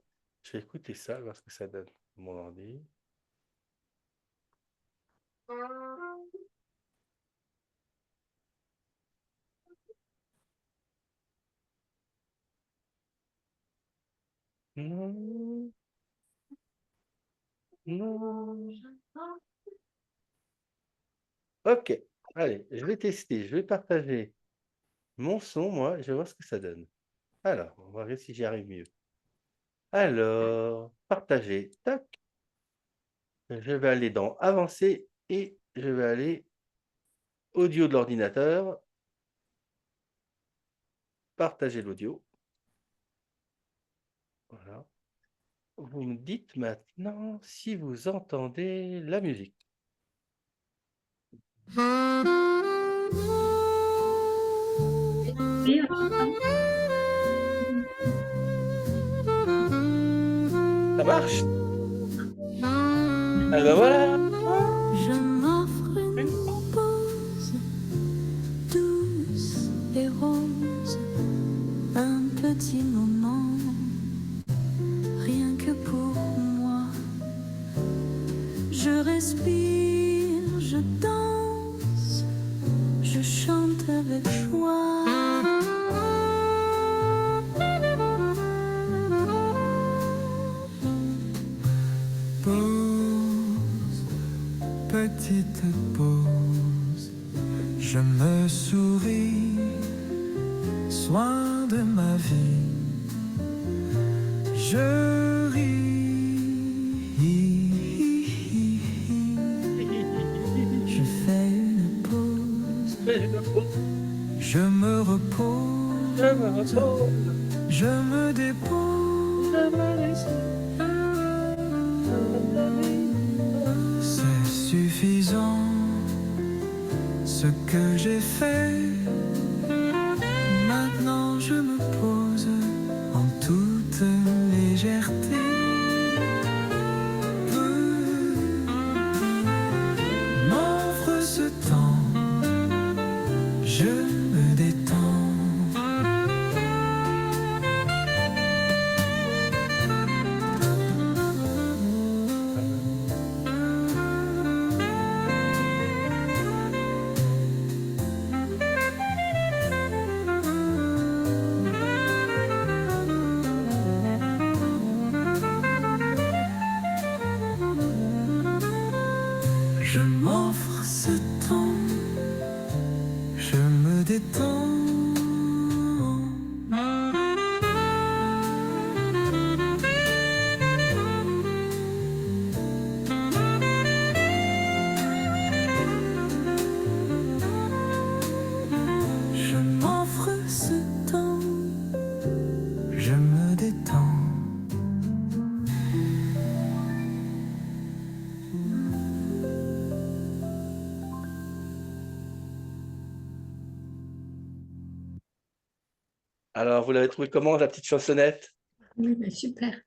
je vais écouter ça, voir ce que ça donne. Mon ordi. Non, non. Ok, allez, je vais tester, je vais partager mon son, moi, je vais voir ce que ça donne. Alors, on va voir si j'y arrive mieux. Alors, partager, tac. Je vais aller dans avancer et je vais aller audio de l'ordinateur, partager l'audio. Voilà. Vous me dites maintenant si vous entendez la musique. Oui, on entend. Ça marche? Ah ben voilà. Je m'offre Une une pause douce et rose, un petit moment, rien que pour moi. Je respire, je danse, je chante avec joie. Pause, petite pause, je me souris, soin de ma vie, je ris, je fais une pause, je me repose, je me dépose. C'est suffisant ce que j'ai fait. Maintenant je me pose en toute légèreté. M'offre ce temps, je me détends. Je m'offre ce temps, je me détends. Je m'offre ce temps, je me détends. Alors, vous l'avez trouvé comment, la petite chansonnette? Oui, ben, super.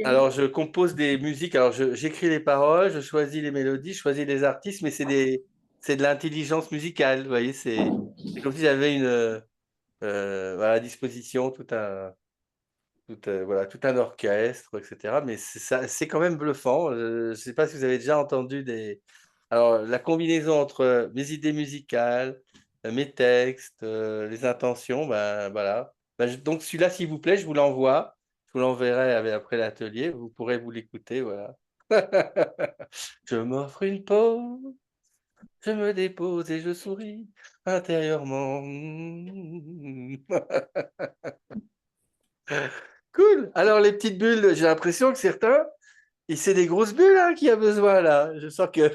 Alors, je compose des musiques. Alors, j'écris les paroles, je choisis les mélodies, je choisis les artistes, mais c'est de l'intelligence musicale. Vous voyez, c'est comme si j'avais voilà, à disposition voilà, tout un orchestre, etc. Mais c'est quand même bluffant. Je ne sais pas si vous avez déjà entendu Alors, la combinaison entre mes idées musicales, mes textes, les intentions, ben voilà. Donc, celui-là, s'il vous plaît, je vous l'envoie. Je vous l'enverrai après l'atelier. Vous pourrez vous l'écouter, voilà. Je m'offre une pause, je me dépose et je souris intérieurement. Cool. Alors, les petites bulles, j'ai l'impression que certains, c'est des grosses bulles hein, qui a besoin là. Je sens que.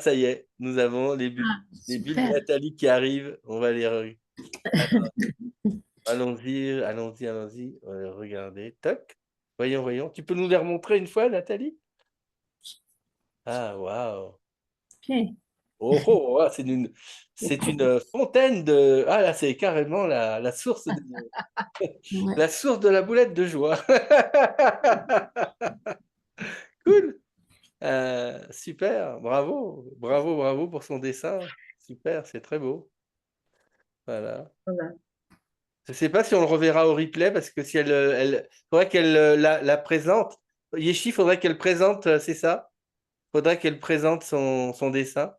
Ça y est, nous avons les bulles de Super. Nathalie qui arrivent. On va les. Alors, allons-y. On va les regarder. Toc. Voyons. Tu peux nous les remontrer une fois, Nathalie? Ah, waouh. Ok. Oh, c'est une fontaine de. Ah, là, c'est carrément la source Ouais. la source de la boulette de joie. Cool. Super, bravo pour son dessin. Super, c'est très beau. Voilà. Voilà. Je ne sais pas si on le reverra au replay parce que si elle faudrait qu'elle la présente. Yeshi, il faudrait qu'elle présente, c'est ça? Il faudrait qu'elle présente son dessin.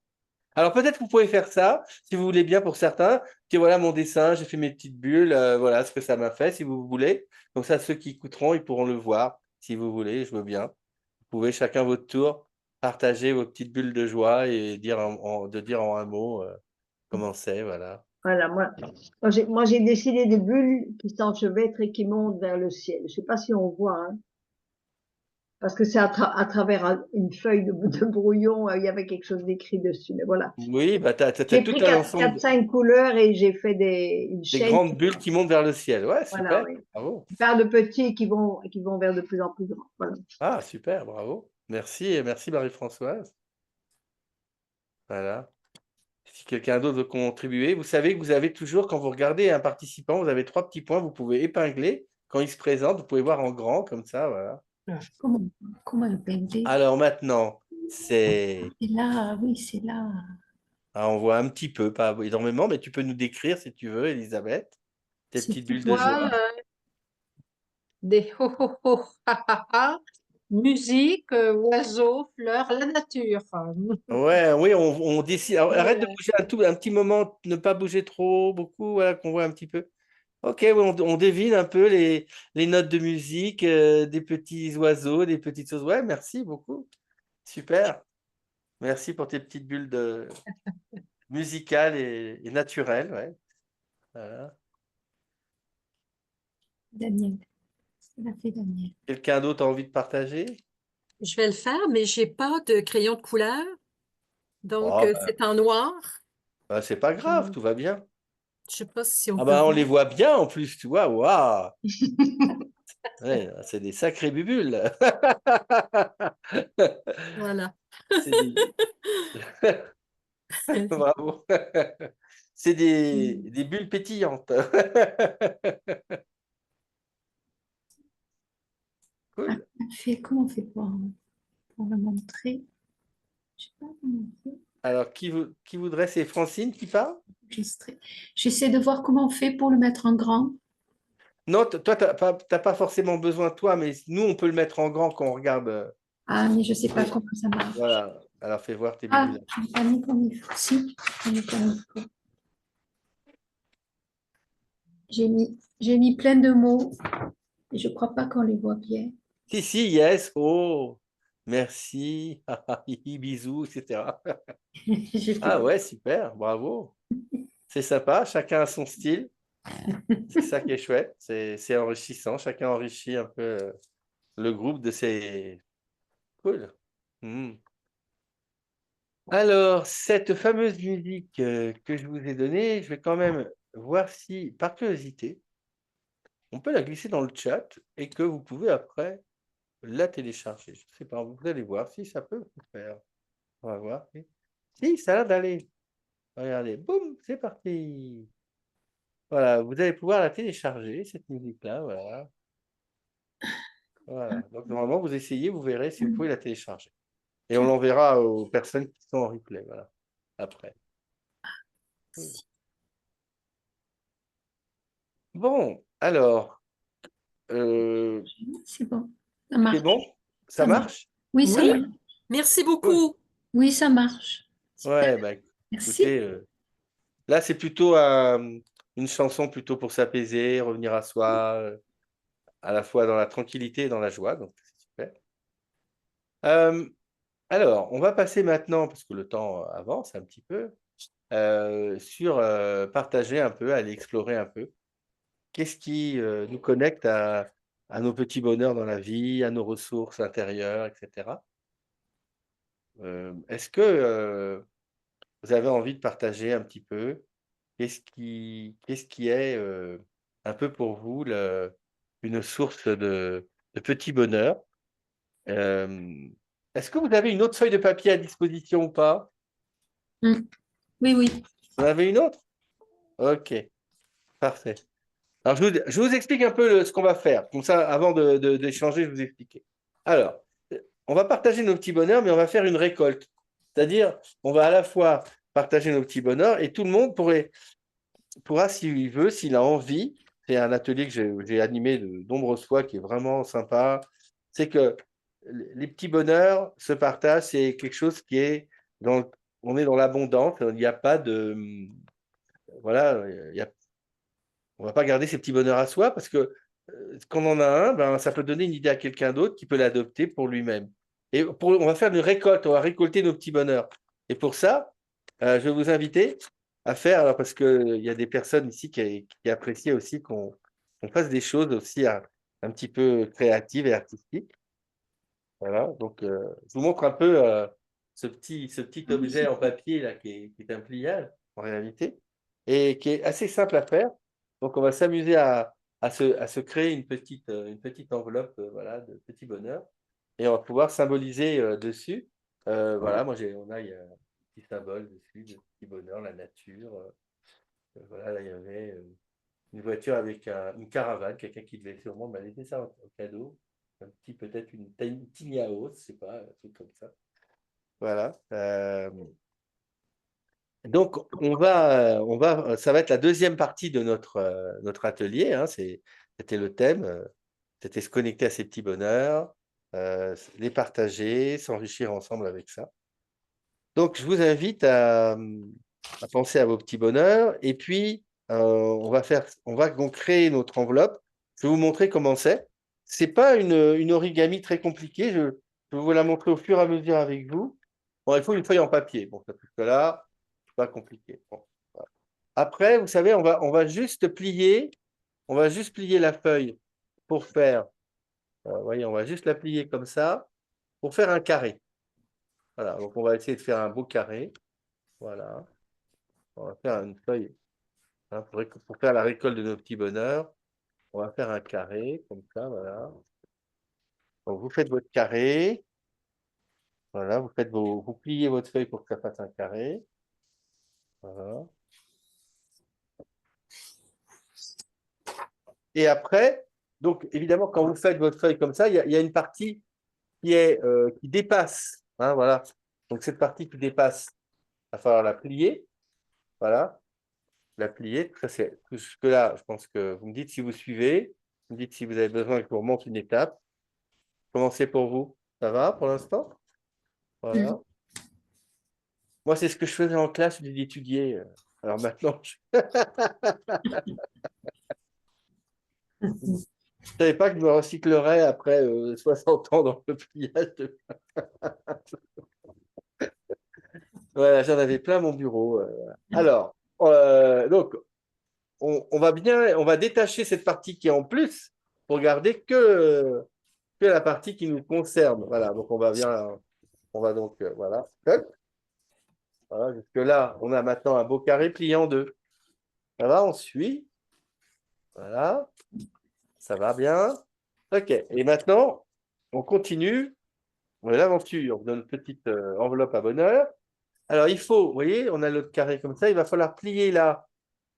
Alors peut-être que vous pouvez faire ça, si vous voulez bien pour certains. Puis voilà mon dessin, j'ai fait mes petites bulles, voilà ce que ça m'a fait, si vous voulez. Comme ça, ceux qui écouteront, ils pourront le voir, si vous voulez, je veux bien. Vous pouvez chacun votre tour partager vos petites bulles de joie et dire de dire en un mot comment c'est, voilà. Voilà, moi, j'ai dessiné des bulles qui s'enchevêtrent et qui montent vers le ciel. Je sais pas si on voit, hein, parce que c'est à travers une feuille de brouillon, il y avait quelque chose d'écrit dessus. Mais voilà. Oui, bah t'as J'ai tout pris un 4, ensemble 5 couleurs et j'ai fait une des chaîne grandes bulles qui montent vers le ciel. Ouais, voilà, super, oui. bravo. Qui part de petits et qui vont vers de plus en plus grands. Voilà. Ah, super, bravo. Merci, et merci Marie-Françoise. Voilà. Si quelqu'un d'autre veut contribuer, vous savez que vous avez toujours, quand vous regardez un participant, vous avez 3 petits points, vous pouvez épingler. Quand il se présente, vous pouvez voir en grand, comme ça, voilà. Comment épingler? Alors maintenant, c'est... C'est là, oui, c'est là. Ah, on voit un petit peu, pas énormément, mais tu peux nous décrire si tu veux, Elisabeth, tes C'est petites bulles de Moi, joie. des ho ho ho ha ha ha, musique, oiseaux, fleurs, la nature. Ouais, oui, on décide. Alors, arrête de Euh, bouger un petit moment, ne pas bouger trop, beaucoup, voilà, qu'on voit un petit peu. Ok, oui, on devine un peu les notes de musique, des petits oiseaux, des petites choses. Ouais, merci beaucoup. Super. Merci pour tes petites bulles musicales et naturelles. Ouais. Voilà. Daniel, c'est la fait Daniel. Quelqu'un d'autre a envie de partager? Je vais le faire, mais j'ai pas de crayon de couleur. Donc, Oh, bah, c'est en noir. c'est pas grave, tout va bien. Je sais pas si on Ah peut bah, on voir. les voit bien en plus, tu vois. Waouh! Ouais, c'est des sacrés bubules. Voilà. C'est des... Bravo. C'est des bulles pétillantes. Cool. Comment on fait pour le montrer? Je sais pas comment on fait. Alors, qui voudrait? C'est Francine qui parle? Enregistrer. J'essaie de voir comment on fait pour le mettre en grand. Non, toi, t'as pas forcément besoin de toi, mais nous, on peut le mettre en grand quand on regarde. Ah, mais je sais pas comment ça marche. Voilà. Alors, fais voir tes Ah, bulles. je n'ai pas mis comme il faut. Si, je n'ai pas mis comme il faut. J'ai mis plein de mots et je crois pas qu'on les voit bien. Si, yes, oh, merci, bisous, etc. J'ai fait- Ah ouais, super, bravo. C'est sympa, chacun a son style. C'est ça qui est chouette, c'est enrichissant. Chacun enrichit un peu le groupe de ses... Cool. Hmm. Alors, cette fameuse musique que je vous ai donnée, je vais quand même voir si, par curiosité, on peut la glisser dans le chat et que vous pouvez après la télécharger. Je ne sais pas, vous allez voir si ça peut vous faire. On va voir. Si, ça a l'air d'aller. Regardez, boum, c'est parti. Voilà, vous allez pouvoir la télécharger, cette musique-là. Voilà. Voilà. Donc, normalement, vous essayez, vous verrez si vous pouvez la télécharger. Et on l'enverra aux personnes qui sont en replay. Voilà. Après. Bon, alors, C'est bon. Ça marche. c'est bon? Ça Ça marche. marche? Oui, ça Oui, marche. merci Cool. beaucoup. Oui, ça marche. Super. Ouais, bah, Merci. écoutez, là, c'est plutôt une chanson plutôt pour s'apaiser, revenir à soi, à la fois dans la tranquillité et dans la joie. Donc, c'est super. Alors, on va passer maintenant, parce que le temps avance un petit peu, sur partager un peu, aller explorer un peu. Qu'est-ce qui nous connecte à nos petits bonheurs dans la vie, à nos ressources intérieures, etc. Est-ce que vous avez envie de partager un petit peu qu'est-ce qui est un peu pour vous une source de petit bonheur? Est-ce que vous avez une autre feuille de papier à disposition ou pas? Mm. Oui, oui. Vous en avez une autre? Ok, parfait. Alors, je vous explique un peu ce qu'on va faire. Comme ça, avant d'échanger, je vous expliquer. Alors, on va partager nos petits bonheurs, mais on va faire une récolte. C'est-à-dire, on va à la fois partager nos petits bonheurs et tout le monde pourrait pourra, s'il veut, s'il a envie, c'est un atelier que j'ai animé de nombreuses fois qui est vraiment sympa, c'est que les petits bonheurs se partagent, c'est quelque chose qui est dans, on est dans l'abondance, il n'y a pas de, voilà, on va pas garder ces petits bonheurs à soi parce que quand on en a un, ben, ça peut donner une idée à quelqu'un d'autre qui peut l'adopter pour lui-même. Et on va faire une récolte, on va récolter nos petits bonheurs. Et pour ça, je vais vous inviter à faire, alors parce qu'il y a des personnes ici qui apprécient aussi qu'on fasse des choses aussi un petit peu créatives et artistiques. Voilà, donc je vous montre un peu ce petit objet en papier là qui est un pliage en réalité et qui est assez simple à faire. Donc on va s'amuser à se créer une petite enveloppe voilà, de petits bonheurs et on va pouvoir symboliser dessus. Voilà, il y a un petit symbole dessus de petit bonheur, la nature. Voilà, là il y avait une voiture avec une caravane, quelqu'un qui devait sûrement m'a laissé ça en cadeau. Un petit, peut-être une tiny house, je sais pas, un truc comme ça. Voilà. Donc, ça va être la deuxième partie de notre atelier. Hein, c'était le thème. C'était se connecter à ces petits bonheurs, les partager, s'enrichir ensemble avec ça. Donc, je vous invite à penser à vos petits bonheurs. Et puis, on va donc créer notre enveloppe. Je vais vous montrer comment c'est. C'est pas une origami très compliquée. Je vais vous la montrer au fur et à mesure avec vous. Bon, il faut une feuille en papier. Bon, ça là, c'est pas compliqué. Bon, voilà. Après, vous savez, on va juste plier la feuille pour faire. Vous voyez, on va juste la plier comme ça pour faire un carré. Voilà. Donc, on va essayer de faire un beau carré. Voilà. On va faire une feuille. Hein, pour faire la récolte de nos petits bonheurs, on va faire un carré, comme ça, voilà. Donc, vous faites votre carré. Voilà, vous pliez votre feuille pour que ça fasse un carré. Voilà. Et après, donc, évidemment, quand vous faites votre feuille comme ça, il y a une partie qui dépasse. Hein, voilà. Donc, cette partie qui dépasse, il va falloir la plier. Voilà. La plier. Jusque-là, je pense que vous me dites si vous suivez. Vous me dites si vous avez besoin que je vous remonte une étape. Comment c'est pour vous? Ça va pour l'instant? Voilà. Moi, c'est ce que je faisais en classe, d'étudier. Alors maintenant, je ne savais pas que je me recyclerais après 60 ans dans le pliage. Voilà, j'en avais plein mon bureau. Alors, donc, on va détacher cette partie qui est en plus pour garder que la partie qui nous concerne. Voilà, donc on va donc, voilà. Hop. Voilà, jusque-là, on a maintenant un beau carré plié en deux. Ça va, on suit. Voilà, ça va bien. Ok, et maintenant, on continue l'aventure de notre petite enveloppe à bonheur. Alors, vous voyez, on a notre carré comme ça, il va falloir plier là,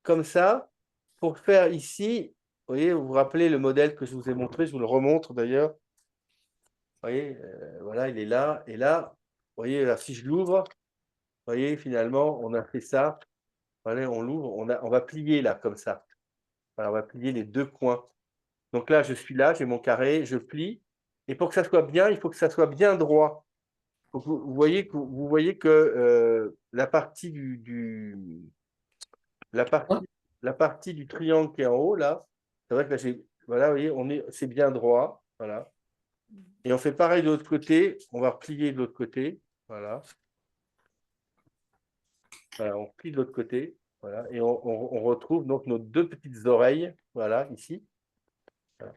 comme ça, pour faire ici, vous voyez, vous vous rappelez le modèle que je vous ai montré, je vous le remontre d'ailleurs. Vous voyez, voilà, il est là, et là, vous voyez, là, si je l'ouvre, vous voyez, finalement, on a fait ça. Voilà, on l'ouvre, on va plier là, comme ça. Voilà, on va plier les deux coins. Donc là, je suis là, j'ai mon carré, je plie. Et pour que ça soit bien, il faut que ça soit bien droit. Donc, vous voyez que la partie du triangle qui est en haut, là, c'est vrai que là, voilà, vous voyez, c'est bien droit. Voilà. Et on fait pareil de l'autre côté. On va replier de l'autre côté. Voilà. Voilà, on plie de l'autre côté. Voilà. Et on retrouve donc nos deux petites oreilles. Voilà, ici. Voilà.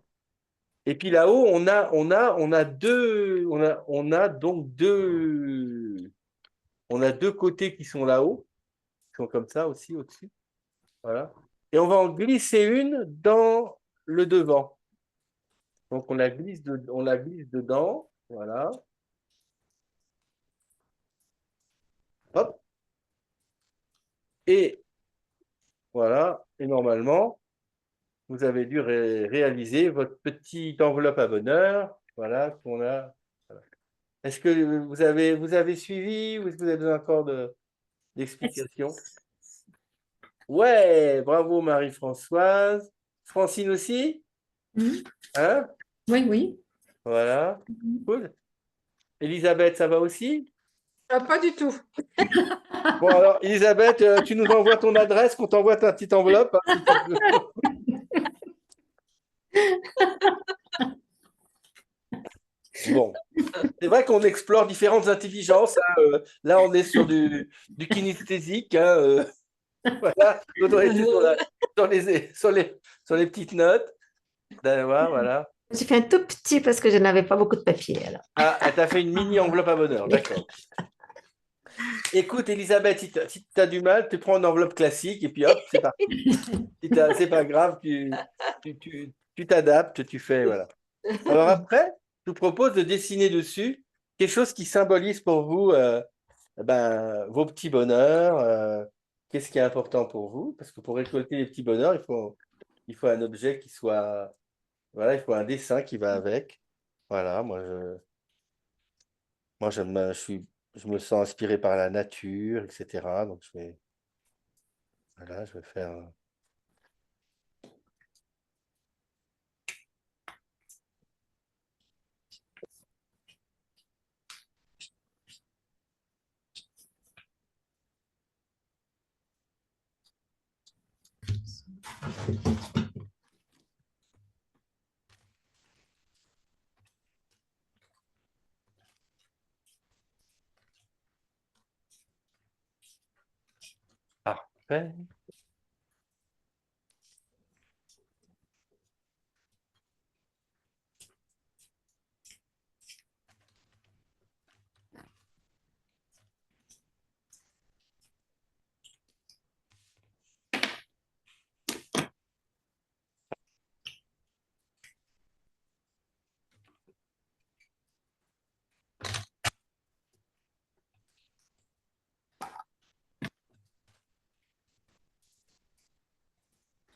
Et puis là-haut, on a deux côtés qui sont là-haut, qui sont comme ça aussi au-dessus. Voilà. Et on va en glisser une dans le devant. Donc on la glisse dedans. Voilà. Hop. Et voilà. Et normalement, vous avez dû réaliser votre petite enveloppe à bonheur. Voilà, qu'on a. Voilà. Est-ce que vous avez suivi ou est-ce que vous avez besoin encore d'explications? Ouais, bravo Marie-Françoise. Francine aussi? Mhm. Hein? Oui, oui. Voilà, cool. Elisabeth, ça va aussi? Pas du tout. Bon, alors, Elisabeth, tu nous envoies ton adresse, qu'on t'envoie ta petite enveloppe, hein, si tu veux. Bon, c'est vrai qu'on explore différentes intelligences, hein, là, on est sur du kinesthésique, hein, voilà. L'autre, on était sur les petites notes. Voilà. J'ai fait un tout petit parce que je n'avais pas beaucoup de papier. Alors. Ah, elle t'a fait une mini enveloppe à bonheur, d'accord. Écoute, Elisabeth, si tu as du mal, tu prends une enveloppe classique et puis hop, c'est parti. C'est pas grave, tu t'adaptes, tu fais, voilà. Alors après, je vous propose de dessiner dessus quelque chose qui symbolise pour vous vos petits bonheurs. Qu'est-ce qui est important pour vous? Parce que pour récolter les petits bonheurs, il faut un objet qui soit... Voilà, il faut un dessin qui va avec. Voilà, je me sens inspiré par la nature, etc. Donc, voilà, je vais faire... Parfait.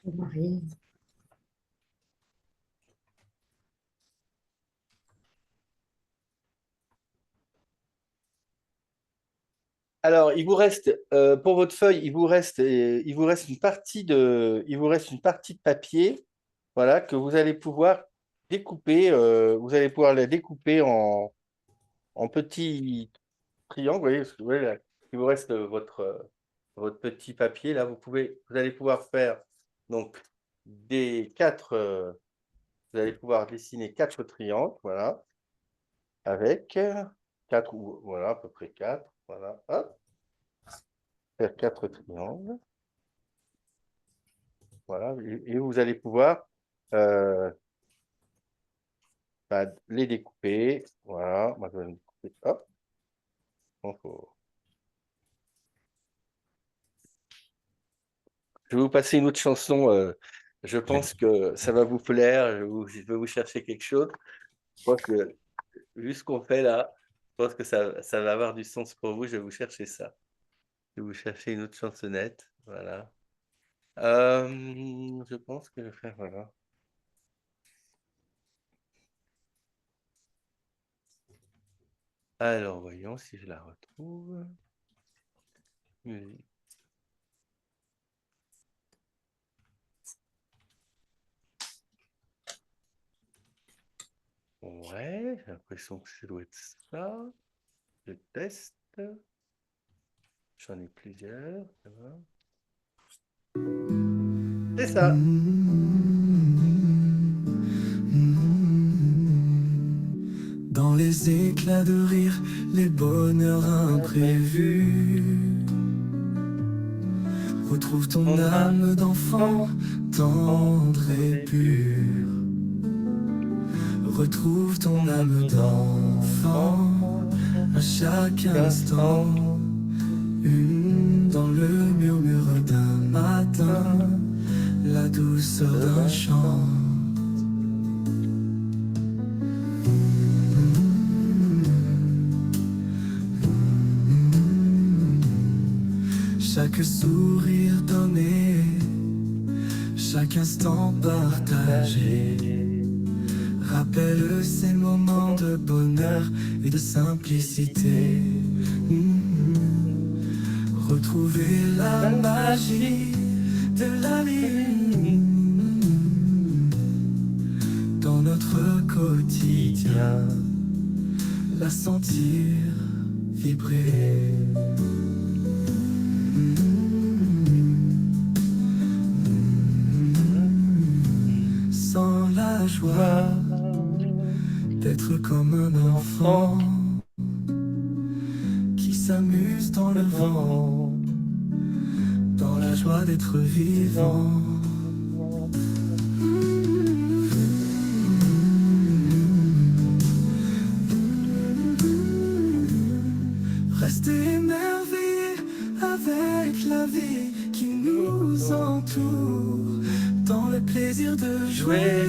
Marie. Alors, il vous reste, pour votre feuille, il vous reste il vous reste une partie de papier, voilà, que vous allez pouvoir découper, vous allez pouvoir la découper en petits triangles, vous voyez, vous voyez là, il vous reste votre petit papier, là, vous allez pouvoir faire, donc, vous allez pouvoir dessiner 4 triangles, voilà, avec 4, voilà, à peu près 4, voilà, hop, faire 4 triangles. Voilà, et vous allez pouvoir les découper. Voilà, moi je vais les découper. Hop. Donc, je vais vous passer une autre chanson. Je pense que ça va vous plaire. Je vais vous chercher quelque chose. Je pense que, vu ce qu'on fait là, je pense que ça va avoir du sens pour vous. Je vais vous chercher ça. Je vais vous chercher une autre chansonnette. Voilà. Je pense que je vais faire, voilà. Alors, voyons si je la retrouve. Musique. Ouais, j'ai l'impression que ça doit être ça. Je teste. J'en ai plusieurs. Ça va. C'est ça. Dans les éclats de rire, les bonheurs imprévus. Retrouve ton âme d'enfant, tendre et pure. Retrouve ton âme d'enfant à chaque instant. Une dans le murmure d'un matin, la douceur d'un chant. Chaque sourire donné, chaque instant partagé, rappelle ces moments de bonheur et de simplicité. Retrouver la magie de la vie dans notre quotidien, la sentir vibrer. Sans la joie d'être comme un enfant qui s'amuse dans le vent, dans la joie d'être vivant. Rester émerveillé avec la vie qui nous entoure, dans le plaisir de jouer.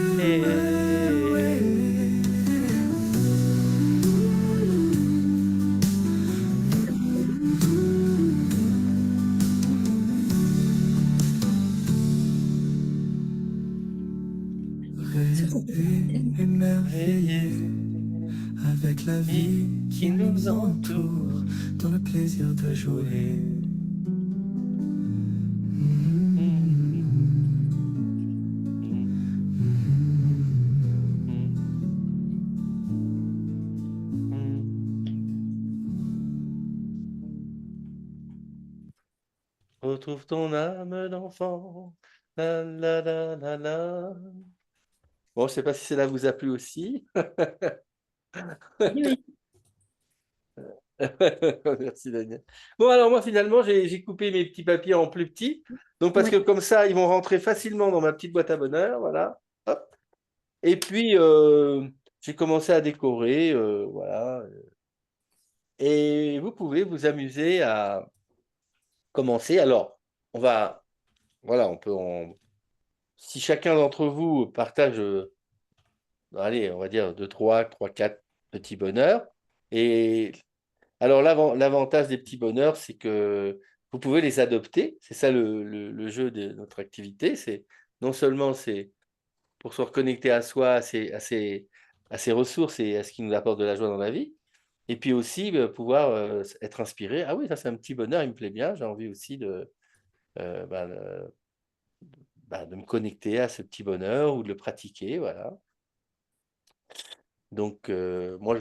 Rester émerveillé avec la vie qui nous entoure, dans le plaisir de jouer. Retrouve ton âme d'enfant. La, la, la, la, la. Bon, je ne sais pas si cela vous a plu aussi. Oui. Merci Daniel. Bon, alors moi finalement, j'ai coupé mes petits papiers en plus petits. Donc parce Oui. que comme ça, ils vont rentrer facilement dans ma petite boîte à bonheur. Voilà. Hop. Et puis, j'ai commencé à décorer. Voilà. Et vous pouvez vous amuser à commencer. Alors, voilà, on peut si chacun d'entre vous partage, allez, on va dire 2, 3, 4 petits bonheurs. Et alors, l'avantage des petits bonheurs, c'est que vous pouvez les adopter. C'est ça le jeu de notre activité. C'est non seulement c'est pour se reconnecter à soi, à ses ressources et à ce qui nous apporte de la joie dans la vie. Et puis aussi pouvoir être inspiré. Ah oui, ça c'est un petit bonheur, il me plaît bien. J'ai envie aussi de me connecter à ce petit bonheur ou de le pratiquer. Voilà. Donc, moi,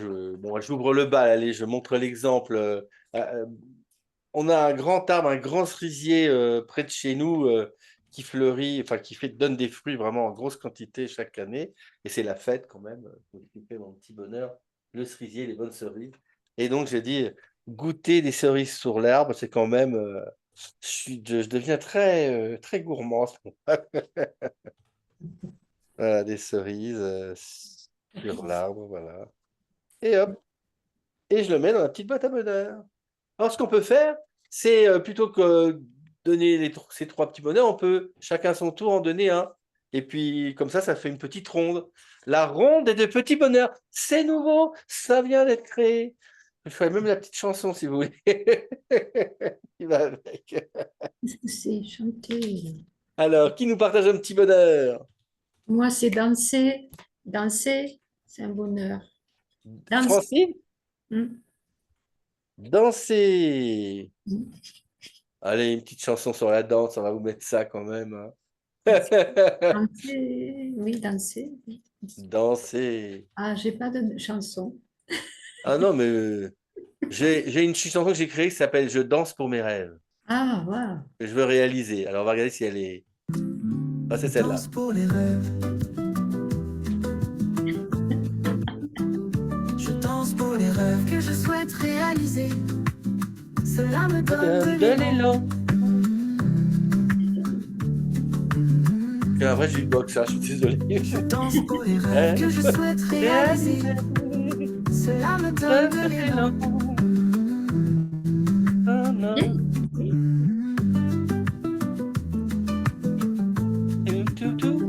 j'ouvre le bal. Allez, je montre l'exemple. On a un grand arbre, un grand cerisier près de chez nous qui fleurit, enfin qui donne des fruits vraiment en grosse quantité chaque année. Et c'est la fête quand même. Pour occuper mon petit bonheur, le cerisier, les bonnes cerises. Et donc, j'ai dit, goûter des cerises sur l'arbre, c'est quand même. Je deviens très, très gourmand. Voilà, des cerises sur l'arbre, voilà. Et hop, et je le mets dans la petite boîte à bonheur. Alors, ce qu'on peut faire, c'est plutôt que donner ces 3 petits bonheurs, on peut chacun son tour en donner un. Et puis, comme ça fait une petite ronde. La ronde des 2 petits bonheurs. C'est nouveau, ça vient d'être créé. Je ferai même la petite chanson, si vous voulez. Qui va avec. Qu'est-ce que c'est chanter? Alors, qui nous partage un petit bonheur? Moi, c'est danser. Danser, c'est un bonheur. Danser. Francine? Mm. Danser. Mm. Allez, une petite chanson sur la danse, on va vous mettre ça quand même. Hein. Danser, oui, danser. Oui. Danser. Ah, j'ai pas de chanson. Ah non, mais j'ai une chanson que j'ai créée qui s'appelle Je danse pour mes rêves, Ah, wow. que je veux réaliser. Alors, on va regarder si elle est. Ah, c'est celle-là. Danse pour les rêves. Je danse pour les rêves que je souhaite réaliser. Cela me donne De l'élan. C'est un vrai jukebox, hein, je suis désolé. Je danse pour les rêves que je souhaite réaliser. Cela me donne de l'élan.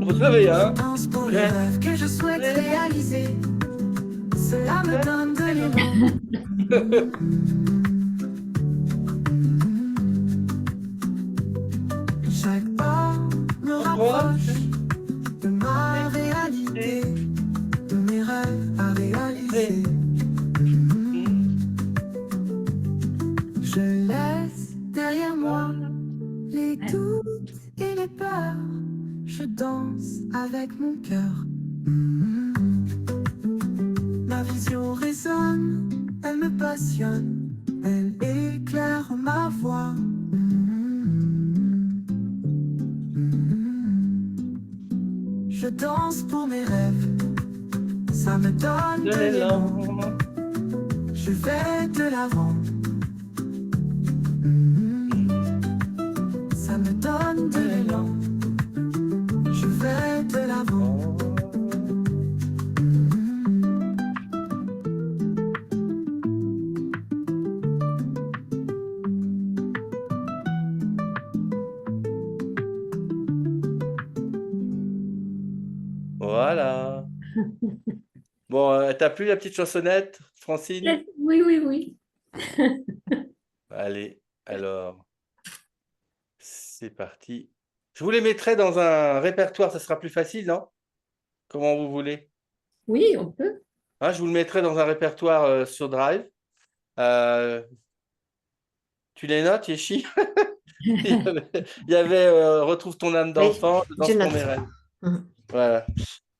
Vous savez, hein? Je danse pour les rêves que je souhaite réaliser. Cela me donne de l'élan. Chaque pas me rapproche de ma réalité, de mes rêves à réaliser. Je laisse derrière moi les doutes et les peurs. passionne, elle éclaire ma voix. Je danse pour mes rêves, ça me donne De de l'élan. l'élan. Je vais de l'avant. Ça me donne de l'élan. Je vais de l'avant. Voilà. Bon, t'as plu la petite chansonnette, Francine? Oui, oui, oui. Allez, alors, c'est parti. Je vous les mettrai dans un répertoire, ça sera plus facile, non? Comment vous voulez? Oui, on peut. Hein, je vous le mettrai dans un répertoire sur Drive. Euh, tu les notes, Yeshi? Il y avait Retrouve ton âme Oui, d'enfant, je Danse pour note. mes rêves. Mhm. Voilà.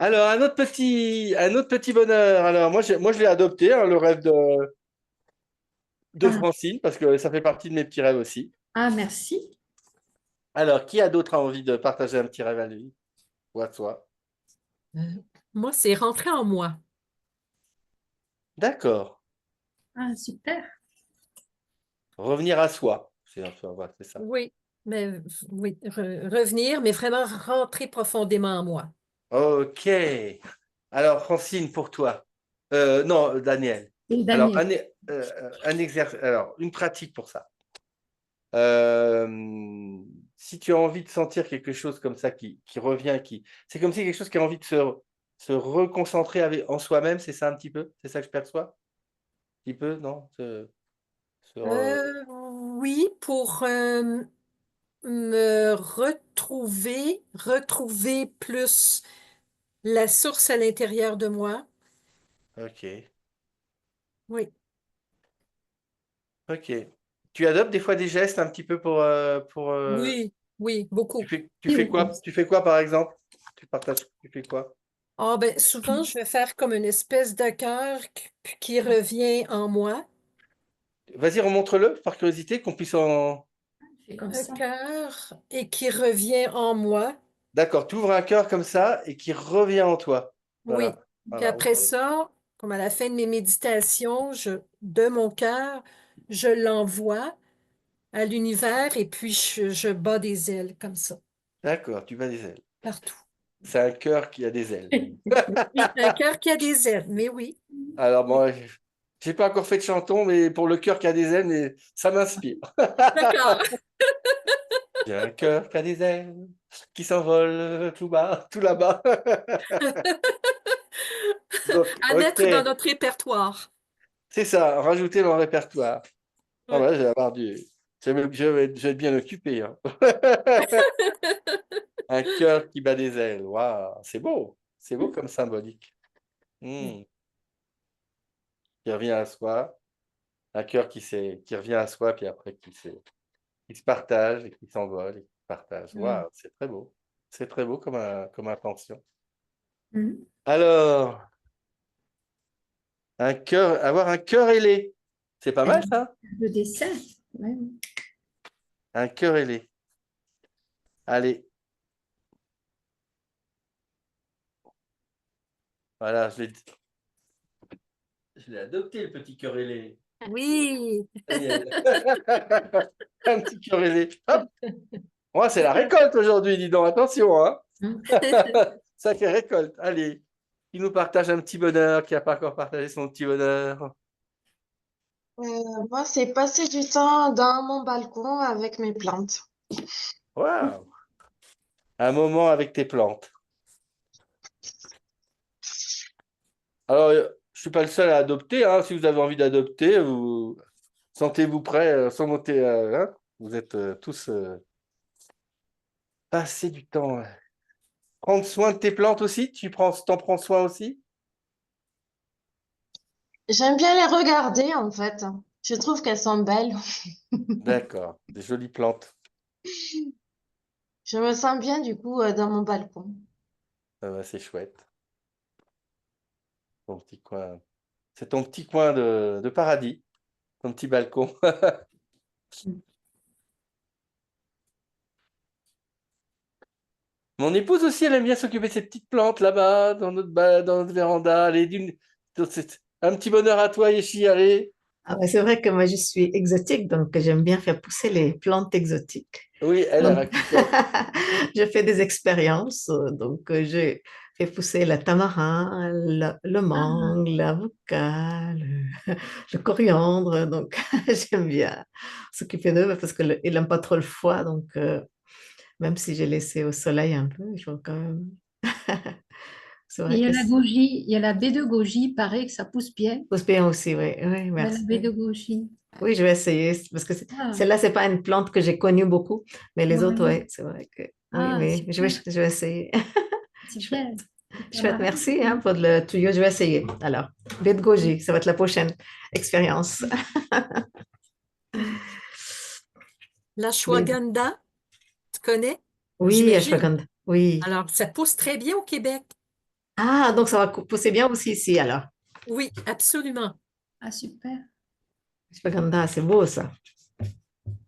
Alors, un autre petit bonheur. Alors, moi, je l'ai adopté, hein, le rêve de Ah, Francine, parce que ça fait partie de mes petits rêves aussi. ah, merci. Alors, qui a d'autre envie de partager un petit rêve à lui ou à toi? Euh, Moi, c'est rentrer en moi. D'accord. Ah, super. Revenir à soi. C'est ça. Oui, mais oui, revenir, mais vraiment rentrer profondément en moi. Ok. Alors, Francine, pour toi. Non, Daniel. Et Alors, Daniel. un exercice, alors, une pratique pour ça. Euh, Si tu as envie de sentir quelque chose comme ça qui revient, c'est comme si quelque chose qui a envie de se reconcentrer en soi-même, c'est ça un petit peu? C'est ça que je perçois? Un petit peu, non? Euh, oui, pour me retrouver plus la source à l'intérieur de moi. Ok. Oui, Ok. Tu adoptes des fois des gestes un petit peu pour. oui, oui, beaucoup. Tu fais quoi? Tu fais quoi par exemple? Tu partages, tu fais quoi? Ah ben, souvent, je vais faire comme une espèce de cœur qui revient en moi. Vas-y, remontre-le par curiosité qu'on puisse en. C'est comme Un ça. cœur et qui revient en moi. D'accord, tu ouvres un cœur comme ça et qui revient en toi. Oui. Voilà. Puis Voilà, après ok. ça, comme à la fin de mes méditations, de mon cœur, je l'envoie à l'univers et puis je bats des ailes comme ça, D'accord, tu vas des ailes. partout. C'est un cœur qui a des ailes. Oui, un cœur qui a des ailes, mais oui. Alors bon, j'ai pas encore fait de chanton, mais pour le cœur qui a des ailes, mais ça m'inspire. D'accord. J'ai un cœur qui a des ailes, qui s'envole tout bas, tout là-bas. Donc, À ok, mettre dans notre répertoire. c'est ça, rajouter dans le répertoire. Ah Ouais. ouais, je vais être bien occupé, hein. Un cœur qui bat des ailes. Waouh, c'est beau comme symbolique. Hmm. Qui revient à soi, un cœur qui revient à soi, puis après qui se partage et qui s'envole et qui se partage. Mm. Waouh, c'est très beau. C'est très beau comme intention. Mm. Alors, avoir un cœur ailé, c'est pas mal ça? Le dessin. Ouais. Un cœur ailé. Allez, voilà, je l'ai adopté le petit cœur ailé. Oui. Daniel. Un petit cœur ailé. Hop. Ouais, c'est la récolte aujourd'hui, dis donc, attention, hein. Sacrée récolte. Allez, qui nous partage un petit bonheur, qui n'a pas encore partagé son petit bonheur. Moi, c'est passer du temps dans mon balcon avec mes plantes. Waouh, un moment avec tes plantes. Alors, je suis pas le seul à adopter, hein. Si vous avez envie d'adopter, vous sentez-vous prêt, sans monter, hein. Vous êtes tous passer du temps. Prendre soin de tes plantes aussi, t'en prends soin aussi? J'aime bien les regarder, en fait. Je trouve qu'elles sont belles. D'accord, des jolies plantes. Je me sens bien, du coup, dans mon balcon. Ah bah, c'est chouette. Ton petit coin. C'est ton petit coin de paradis. ton petit balcon. Mon épouse aussi, elle aime bien s'occuper de ses petites plantes là-bas, dans notre véranda. Allez, c'est un petit bonheur à toi, Yeshi, allez. Ah ouais, c'est vrai que moi, je suis exotique, donc j'aime bien faire pousser les plantes exotiques. Oui, elle Donc, raconte. je fais des expériences. Donc, je fais pousser le tamarin, le mangue, l'avocat, le coriandre. Donc, j'aime bien s'occuper d'eux parce qu'il n'aime pas trop le froid. Donc, même si j'ai laissé au soleil un peu, il faut quand même. C'est Et vrai il y a que la ça goji, il y a la baie de goji, pareil que ça pousse bien. pousse bien aussi. Oui, oui, Ouais, la merci. baie de goji. Oui, je vais essayer parce que Ah, celle-là, c'est pas une plante que j'ai connue beaucoup, mais les autres, ouais. oui, c'est vrai que oui, Ah, oui, super, je vais essayer. super. Chouette. Le Chouette, tamarin. merci hein, pour le tuyau, je vais essayer. Alors, baie de goji, ça va être la prochaine expérience. Baie de- L'ashwagandha, tu connais? Oui, J'imagine. ashwagandha, oui. Alors, ça pousse très bien au Québec. Ah, donc ça va pousser bien aussi ici, alors. Oui, absolument. Ah, super. Ashwagandha, c'est beau ça.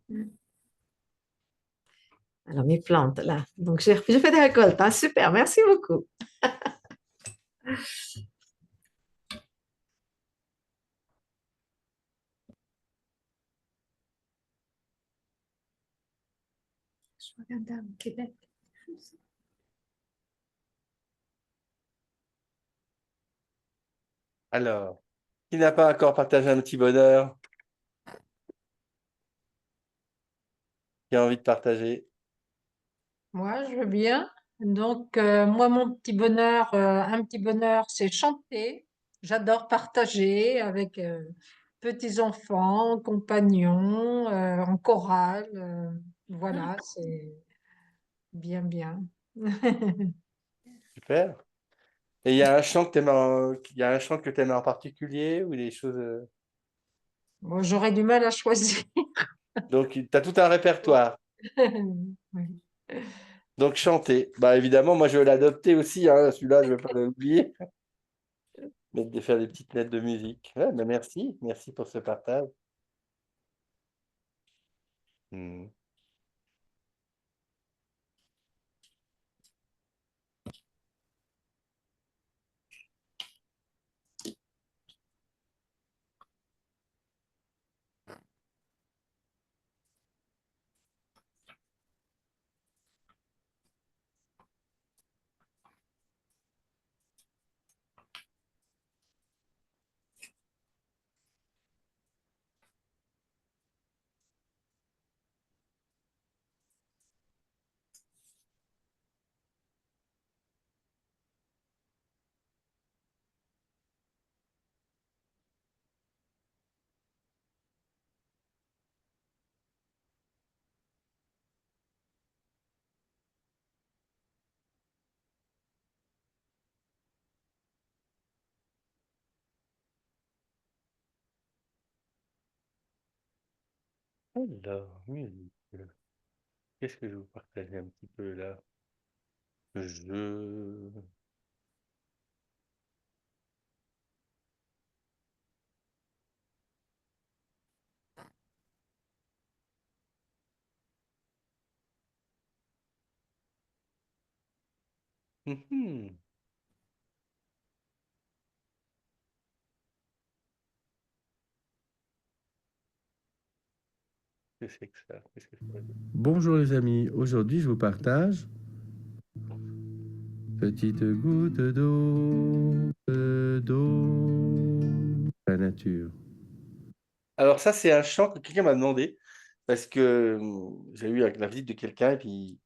Mm. Alors, mes plantes, là. Donc, je fais des récoltes, hein. Super, merci beaucoup. Ashwagandha au Québec. Alors, qui n'a pas encore partagé un petit bonheur? Qui a envie de partager? Moi, je veux bien. Donc, moi, mon petit bonheur, un petit bonheur, c'est chanter. J'adore partager avec petits-enfants, compagnons, en chorale. Voilà, c'est bien, bien. Super. Et il y a un chant que tu aimes il y a un chant que tu aimes en particulier ou des choses. Bon, j'aurais du mal à choisir. Donc, tu as tout un répertoire. Oui. Donc, chanter. Bah, évidemment, moi, je vais l'adopter aussi. Hein. Celui-là, je ne vais pas l'oublier. Mais de faire des petites notes de musique. Ouais, mais merci. Merci pour ce partage. Hmm. Alors, musique. Qu'est-ce que je vais vous partager un petit peu là? Je... Mhm. Qu'est-ce que c'est que ça? Qu'est-ce que c'est? Bonjour les amis, aujourd'hui je vous partage Petite goutte d'eau, la nature. Alors ça, c'est un chant que quelqu'un m'a demandé parce que j'ai eu la visite de quelqu'un et puis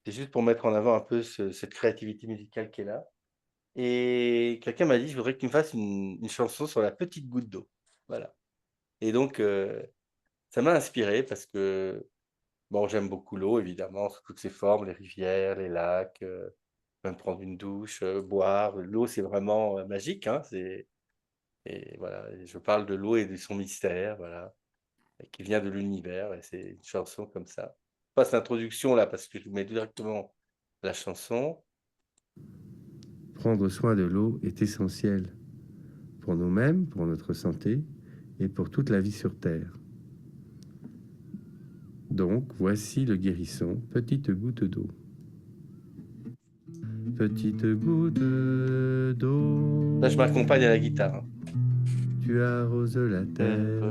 c'est juste pour mettre en avant un peu cette créativité musicale qui est là. Et quelqu'un m'a dit, je voudrais que tu me fasses une chanson sur la petite goutte d'eau. Voilà. Et donc, ça m'a inspiré parce que, bon, j'aime beaucoup l'eau, évidemment, sous toutes ses formes, les rivières, les lacs, même prendre une douche, boire. L'eau, c'est vraiment magique, hein, et voilà, et je parle de l'eau et de son mystère, voilà, et qui vient de l'univers, et c'est une chanson comme ça. Je passe l'introduction là parce que je vous mets directement la chanson. Prendre soin de l'eau est essentiel pour nous-mêmes, pour notre santé et pour toute la vie sur Terre. Donc, voici le guérisson, petite goutte d'eau. Petite goutte d'eau. Là, je m'accompagne à la guitare. Hein. Tu arroses la terre.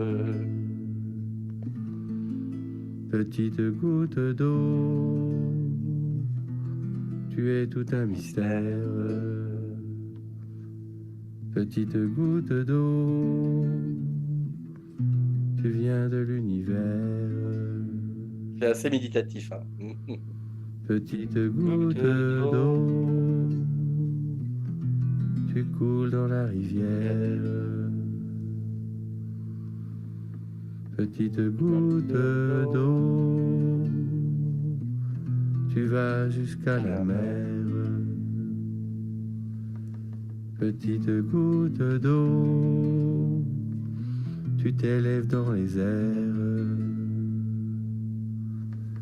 Petite goutte d'eau. Tu es tout un mystère. Petite goutte d'eau. Tu viens de l'univers. C'est assez méditatif. Hein. Petite goutte d'eau, tu coules dans la rivière. Petite goutte d'eau, tu vas jusqu'à la mer. Petite goutte d'eau, tu t'élèves dans les airs.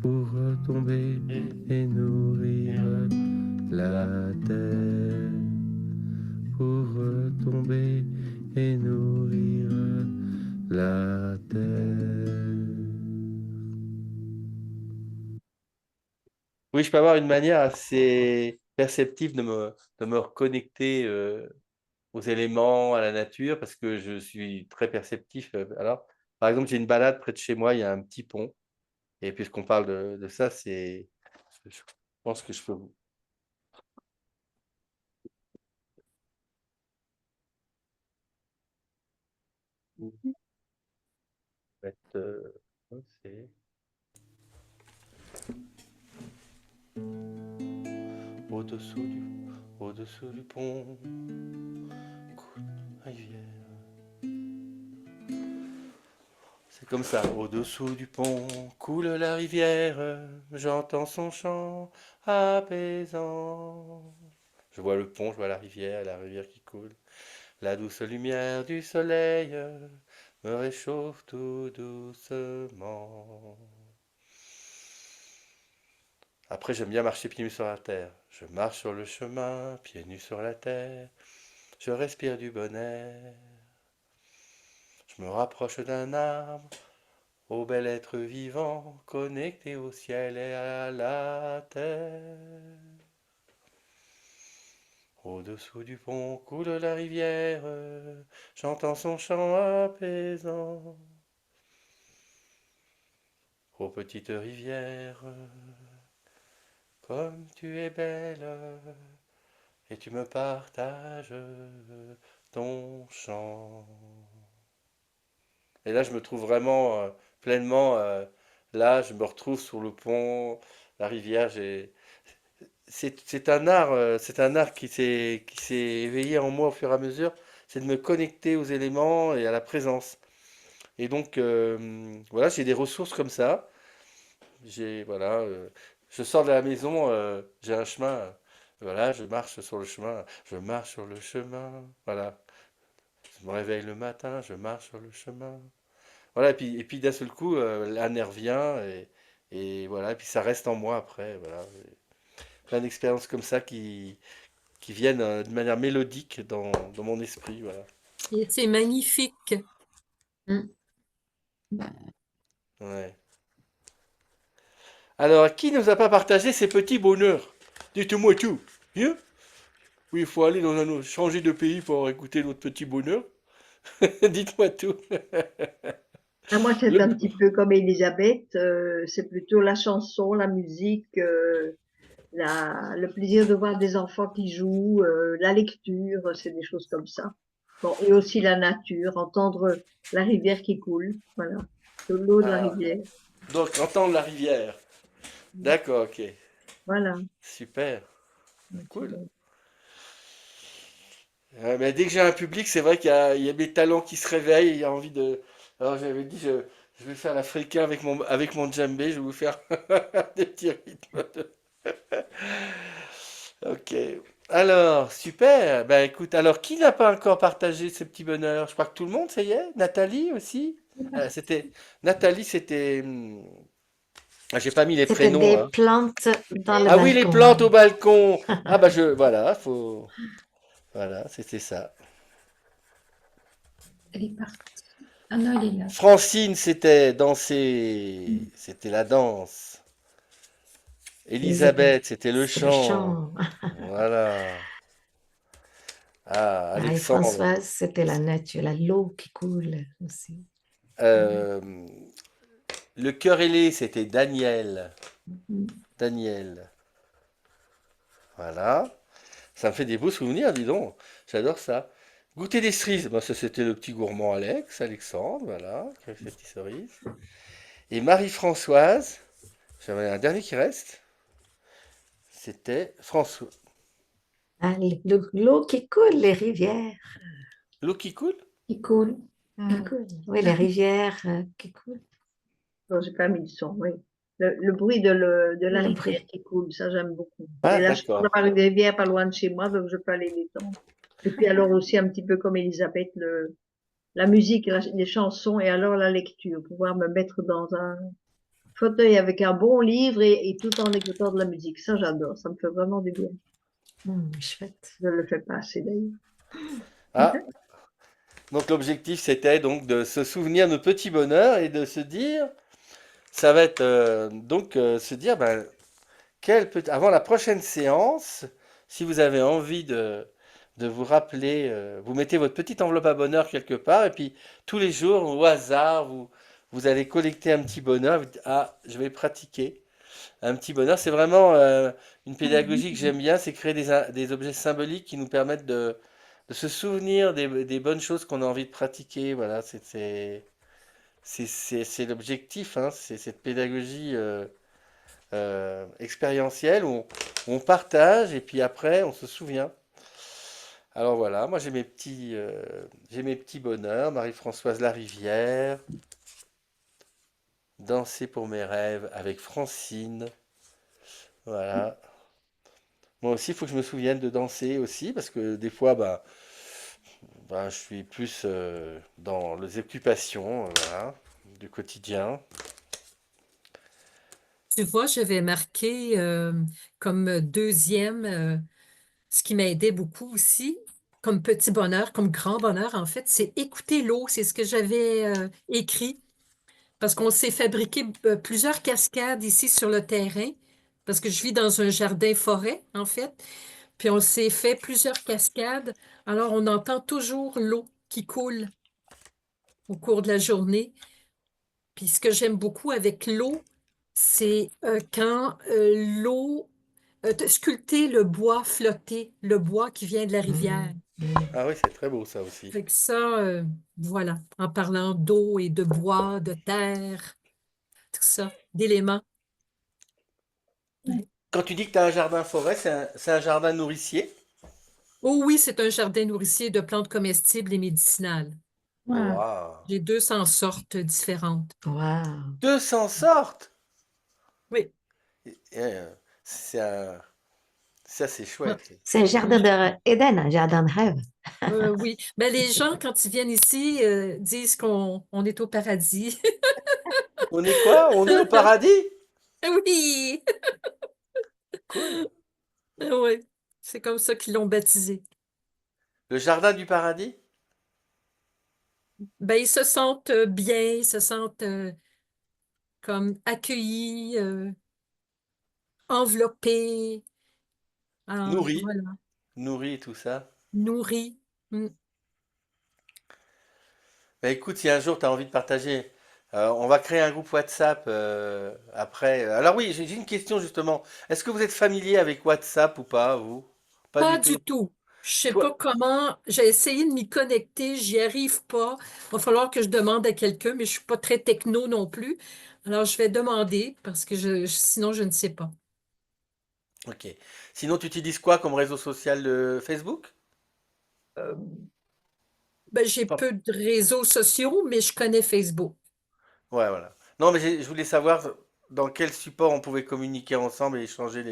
Pour retomber et nourrir la terre. Pour retomber et nourrir la terre. Oui, je peux avoir une manière assez perceptive de me reconnecter aux éléments, à la nature, parce que je suis très perceptif. Alors, par exemple, j'ai une balade près de chez moi, il y a un petit pont. Et puisqu'on parle de ça, je pense que je peux vous. C'est au-dessous du pont, coule la rivière. C'est comme ça. Au-dessous du pont coule la rivière, j'entends son chant apaisant. Je vois le pont, je vois la rivière qui coule. La douce lumière du soleil me réchauffe tout doucement. Après, j'aime bien marcher pieds nus sur la terre. Je marche sur le chemin, pieds nus sur la terre. Je respire du bon air. Je me rapproche d'un arbre, ô bel être vivant, connecté au ciel et à la terre. Au-dessous du pont coule la rivière, j'entends son chant apaisant. Ô petite rivière, comme tu es belle, et tu me partages ton chant. Et là, je me trouve vraiment pleinement, là, je me retrouve sur le pont, la rivière, c'est un art qui s'est éveillé en moi au fur et à mesure, c'est de me connecter aux éléments et à la présence. Et donc, voilà, j'ai des ressources comme ça. Voilà, je sors de la maison, j'ai un chemin, voilà, je marche sur le chemin, voilà. Je me réveille le matin, je marche sur le chemin. Voilà, et puis d'un seul coup, la nerf vient, et voilà, et puis ça reste en moi après, voilà. Plein d'expériences comme ça qui viennent de manière mélodique dans mon esprit, voilà. Et c'est magnifique. Ouais. Alors, qui ne nous a pas partagé ces petits bonheurs? Dites-moi tout. Hein? Oui, il faut aller changer de pays pour écouter notre petit bonheur. Dites-moi tout. Ah, moi, c'est un petit peu comme Elisabeth, c'est plutôt la chanson, la musique, le plaisir de voir des enfants qui jouent, la lecture, c'est des choses comme ça. Bon, et aussi la nature, entendre la rivière qui coule, voilà, de l'eau de la Ah, rivière, donc, entendre la rivière. D'accord, ok. voilà. Super. Cool. Mais dès que j'ai un public, c'est vrai qu'il y a mes talents qui se réveillent, il y a envie de. Alors j'avais dit, je vais faire l'africain avec mon djembé, je vais vous faire des petits rythmes. Ok. Alors, super. Ben écoute, alors qui n'a pas encore partagé ce petit bonheur? Je crois que tout le monde, ça y est. Nathalie aussi. Nathalie, c'était. Ah, j'ai pas mis les C'était prénoms, des hein. plantes dans le Ah oui, les balcon. plantes au balcon. Ah bah voilà, voilà, c'était ça. Elle est partie. Ah non, il est là. Francine, c'était danser, c'était la danse. Elisabeth, c'était le c'est le chant. chant. Voilà. Ah, Alexandre. Marie-Françoise, c'était la nature, l'eau qui coule aussi. Euh, le cœur ailé, c'était Daniel. Mhm. Daniel. Voilà. Ça me fait des beaux souvenirs, dis donc. J'adore ça. Goûter des cerises, ben, ça c'était le petit gourmand Alexandre, voilà, qui a fait ses petites cerises. Et Marie-Françoise, j'avais un dernier qui reste, c'était François. Ah, l'eau qui coule, les rivières L'eau qui coule? Il coule. qui coulent. Oui, les rivières qui coulent. Non, j'ai pas mis le son, oui. Le bruit de la Le rivière bruit. qui coule, ça j'aime beaucoup. Ah, Et la chance d'accord. d'avoir une rivière pas loin de chez moi, donc je peux aller l'étendre. Et puis alors aussi un petit peu comme Elisabeth, la musique, les chansons et alors la lecture, pouvoir me mettre dans un fauteuil avec un bon livre et tout en écoutant de la musique. Ça j'adore, ça me fait vraiment du bien. Chouette. Je ne le fais pas assez d'ailleurs. Ah, donc l'objectif c'était donc de se souvenir de petits bonheurs et de se dire, ça va être se dire, ben, avant la prochaine séance, si vous avez envie de vous rappeler, vous mettez votre petite enveloppe à bonheur quelque part, et puis tous les jours, au hasard, vous allez collecter un petit bonheur. Vous dites, ah, je vais pratiquer un petit bonheur. C'est vraiment une pédagogie que j'aime bien, c'est créer des objets symboliques qui nous permettent de se souvenir des bonnes choses qu'on a envie de pratiquer. Voilà, c'est l'objectif, hein, c'est cette pédagogie expérientielle où on partage et puis après on se souvient. Alors voilà, moi j'ai mes petits bonheurs. Marie-Françoise Larivière, danser pour mes rêves avec Francine. Voilà. Moi aussi, il faut que je me souvienne de danser aussi parce que des fois, je suis plus dans les occupations, voilà, du quotidien. Tu vois, j'avais marqué comme deuxième, ce qui m'a aidé beaucoup aussi, comme petit bonheur, comme grand bonheur, en fait, c'est écouter l'eau. C'est ce que j'avais écrit. Parce qu'on s'est fabriqué plusieurs cascades ici sur le terrain, parce que je vis dans un jardin-forêt, en fait. Puis on s'est fait plusieurs cascades. Alors on entend toujours l'eau qui coule au cours de la journée. Puis ce que j'aime beaucoup avec l'eau, c'est quand l'eau, de sculpter le bois flotté, le bois qui vient de la rivière. Ah oui, c'est très beau ça aussi. Fait que ça, voilà, en parlant d'eau et de bois, de terre, tout ça, d'éléments. Ouais. Quand tu dis que tu as un jardin-forêt, c'est un jardin nourricier? Oh oui, c'est un jardin nourricier de plantes comestibles et médicinales. Wow. Waouh! J'ai 200 sortes différentes. Wow. 200 sortes! Oui. C'est ça, c'est chouette. C'est un jardin d'Éden, un jardin de rêve. Oui. Ben, les gens, quand ils viennent ici, disent qu'on est au paradis. On est quoi? On est au paradis? Oui, Cool. oui. C'est comme ça qu'ils l'ont baptisé. Le jardin du paradis? Ben, ils se sentent bien, ils se sentent comme accueillis, enveloppés, Nourri. voilà, Nourri et tout ça. nourris. Mm. Bah, écoute, si un jour tu as envie de partager, on va créer un groupe WhatsApp après. Alors oui, j'ai une question justement. Est-ce que vous êtes familier avec WhatsApp ou pas, vous? Pas Pas du du tout. tout. Je sais Toi, pas comment. J'ai essayé de m'y connecter, j'y arrive pas. Il va falloir que je demande à quelqu'un, mais je suis pas très techno non plus. Alors je vais demander parce que sinon je ne sais pas. ok. Sinon, tu utilises quoi comme réseau social de Facebook? Euh, ben, j'ai Pas- peu de réseaux sociaux, mais je connais Facebook. Ouais, voilà. Non, mais je voulais savoir dans quel support on pouvait communiquer ensemble et échanger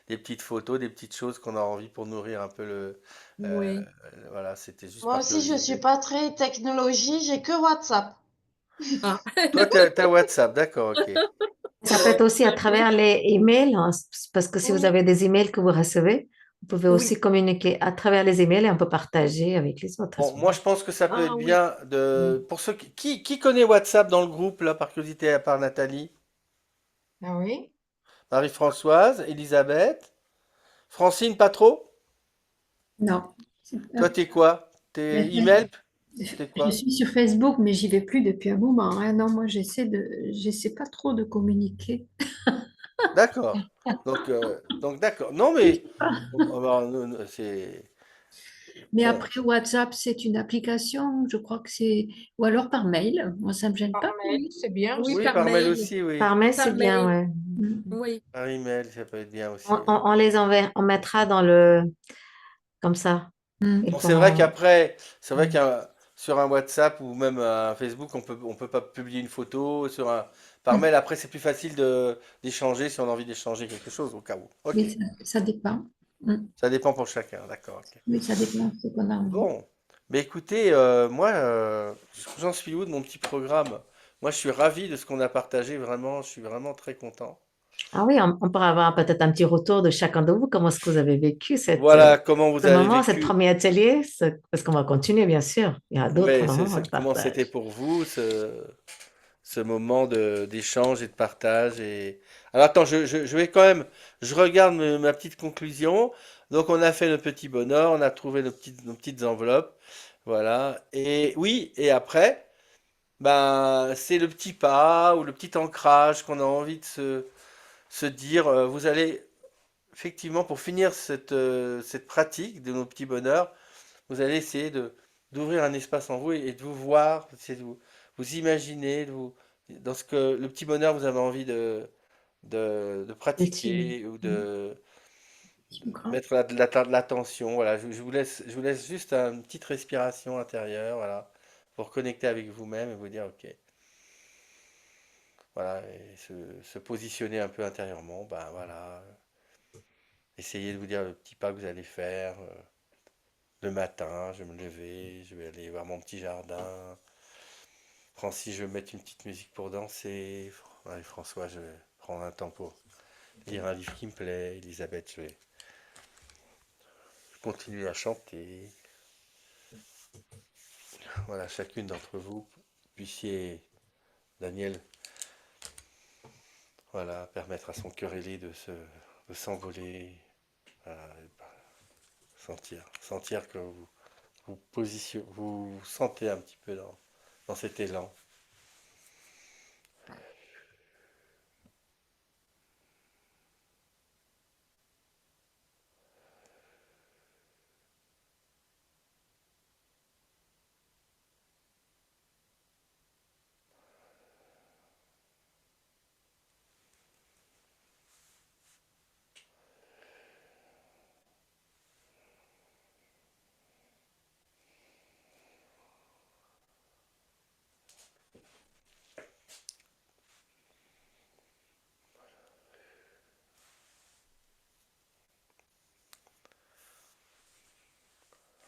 des petites photos, des petites choses qu'on a envie pour nourrir un peu Oui. voilà, c'était juste Moi par aussi, je suis curiosité. pas très technologie, j'ai que WhatsApp. Ah. Toi, t'as WhatsApp, d'accord, ok. Ça peut être aussi à travers les emails, hein, parce que si vous Oui, avez des emails que vous recevez, Vous pouvez Oui. aussi communiquer à travers les emails et on peut partager avec les autres. Bon, moi, je pense que ça peut Ah être oui. bien de... Pour ceux qui connaît WhatsApp dans le groupe, là, par curiosité, à part Nathalie? Ah oui? Marie-Françoise, Elisabeth, Francine, pas trop? Non. Toi, t'es quoi? T'es Mais email? T'es je quoi? suis sur Facebook, mais j'y vais plus depuis un moment, hein. Non, moi, j'essaie pas trop de communiquer. D'accord. Donc d'accord. Non, mais c'est... Mais Bon, après, WhatsApp, c'est une application, je crois que c'est... Ou alors par mail. Moi, ça me gêne Par pas. mail, c'est bien Oui, oui, aussi. par par mail mail. aussi, oui. Par mail, c'est Par bien, mail. ouais. Mm. Oui. Par email, ça peut être bien aussi, On, oui. on- on les enverra, on mettra dans le, comme ça. Mm. Ils Bon, c'est vrai pourront. qu'après, c'est vrai sur un WhatsApp ou même un Facebook, on peut pas publier une photo. Par Mm. mail, après, c'est plus facile d'échanger si on a envie d'échanger quelque chose au cas où. Ok. Oui, ça dépend. Mm. Ça dépend pour chacun, d'accord. Ok. Oui, ça dépend de ce qu'on a envie. Bon, mais écoutez, moi, j'en suis où de mon petit programme? Moi, je suis ravi de ce qu'on a partagé, vraiment, je suis vraiment très content. Ah oui, on pourra avoir peut-être un petit retour de chacun de vous. Comment est-ce que vous avez vécu Voilà comment vous ce avez moment, cette vécu. premier atelier? Parce qu'on va continuer, bien sûr. Il y a d'autres Ouais, moments de comment c'était partage. pour vous, ce moment d'échange et de partage. Alors attends, je vais quand même, je regarde ma petite conclusion. Donc on a fait nos petits bonheurs, on a trouvé nos petites enveloppes. Voilà. Et oui, et après, ben, c'est le petit pas ou le petit ancrage qu'on a envie de se dire. Vous allez, effectivement, pour finir cette pratique de nos petits bonheurs, vous allez essayer d'ouvrir un espace en vous et de vous voir, c'est de vous imaginer, dans ce que le petit bonheur vous avez envie de Cultiver. pratiquer ou Mm. de mettre de l'attention. Voilà, je vous laisse juste une petite respiration intérieure, voilà, pour connecter avec vous-même et vous dire, ok, voilà, et se positionner un peu intérieurement, ben voilà, essayez de vous dire le petit pas que vous allez faire. Le matin, je vais me lever, je vais aller voir mon petit jardin. Francis, je vais mettre une petite musique pour danser. Allez, François, je vais prendre un temps pour lire un livre qui me plaît. Elisabeth, je vais continuer à chanter. Voilà, chacune d'entre vous puissiez, Daniel, voilà, permettre à son cœur ailé de s'envoler, voilà, sentir que vous sentez un petit peu dans cet élan.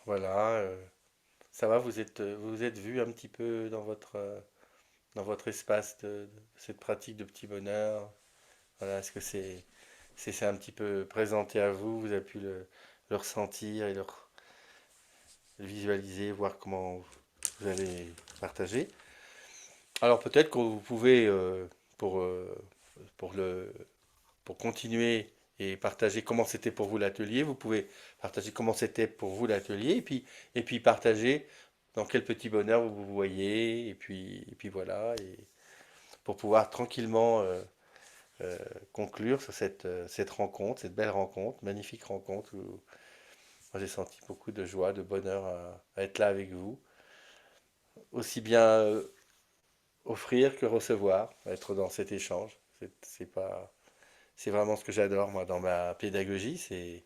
Voilà, ça va, vous êtes vu un petit peu dans votre espace de cette pratique de petit bonheur. Voilà, est-ce que c'est un petit peu présenté à vous, vous avez pu le ressentir et le visualiser, voir comment vous allez partager. Alors peut-être que vous pouvez, pour, euh, pour le, pour continuer et partager comment c'était pour vous l'atelier, vous pouvez partager comment c'était pour vous l'atelier et puis partager dans quel petit bonheur vous vous voyez et puis voilà et pour pouvoir tranquillement conclure sur cette rencontre, cette belle rencontre, magnifique rencontre où moi j'ai senti beaucoup de joie, de bonheur à être là avec vous, aussi bien offrir que recevoir, être dans cet échange. C'est pas C'est vraiment ce que j'adore, moi, dans ma pédagogie, c'est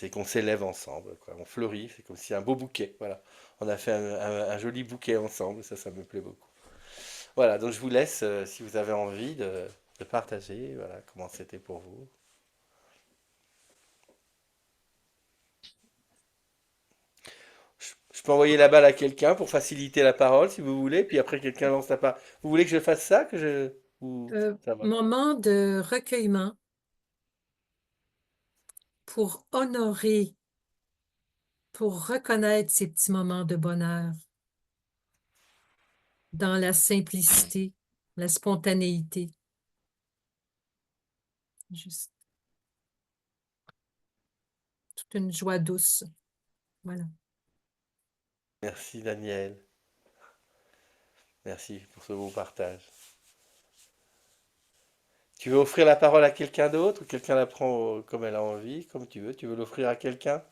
qu'on s'élève ensemble, quoi. On fleurit, c'est comme si un beau bouquet, voilà. On a fait un joli bouquet ensemble, ça me plaît beaucoup. Voilà, donc je vous laisse, si vous avez envie de partager, voilà, comment c'était pour vous. Je peux envoyer la balle à quelqu'un pour faciliter la parole, si vous voulez, puis après quelqu'un lance la parole. Vous voulez que je fasse ça, ou ça va? Moment de recueillement. pour honorer, pour reconnaître ces petits moments de bonheur dans la simplicité, la spontanéité. Juste toute une joie douce. Voilà. Merci Daniel. Merci pour ce beau partage. Tu veux offrir la parole à quelqu'un d'autre ou quelqu'un la prend comme elle a envie, comme tu veux? Tu veux l'offrir à quelqu'un?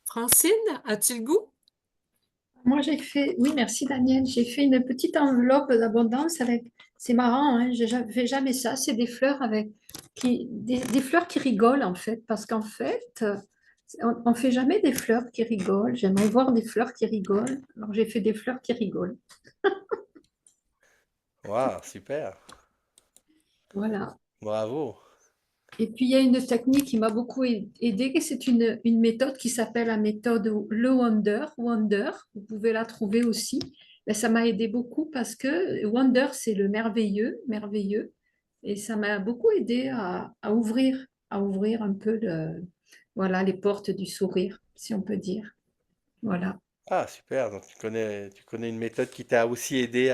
Francine, as-tu le goût? Moi, oui, merci Daniel. J'ai fait une petite enveloppe d'abondance avec, c'est marrant, hein, je ne fais jamais ça. C'est des fleurs des fleurs qui rigolent en fait, parce qu'en fait, on ne fait jamais des fleurs qui rigolent. J'aimerais voir des fleurs qui rigolent. Alors, j'ai fait des fleurs qui rigolent. Waouh, super. Voilà. Bravo. Et puis, il y a une technique qui m'a beaucoup aidée, c'est une méthode qui s'appelle la méthode Le Wonder. Wonder, vous pouvez la trouver aussi. Mais ça m'a aidé beaucoup parce que Wonder, c'est le merveilleux, merveilleux. Et ça m'a beaucoup aidé à ouvrir un peu voilà, les portes du sourire, si on peut dire. Voilà. Ah, super. Donc tu connais une méthode qui t'a aussi aidé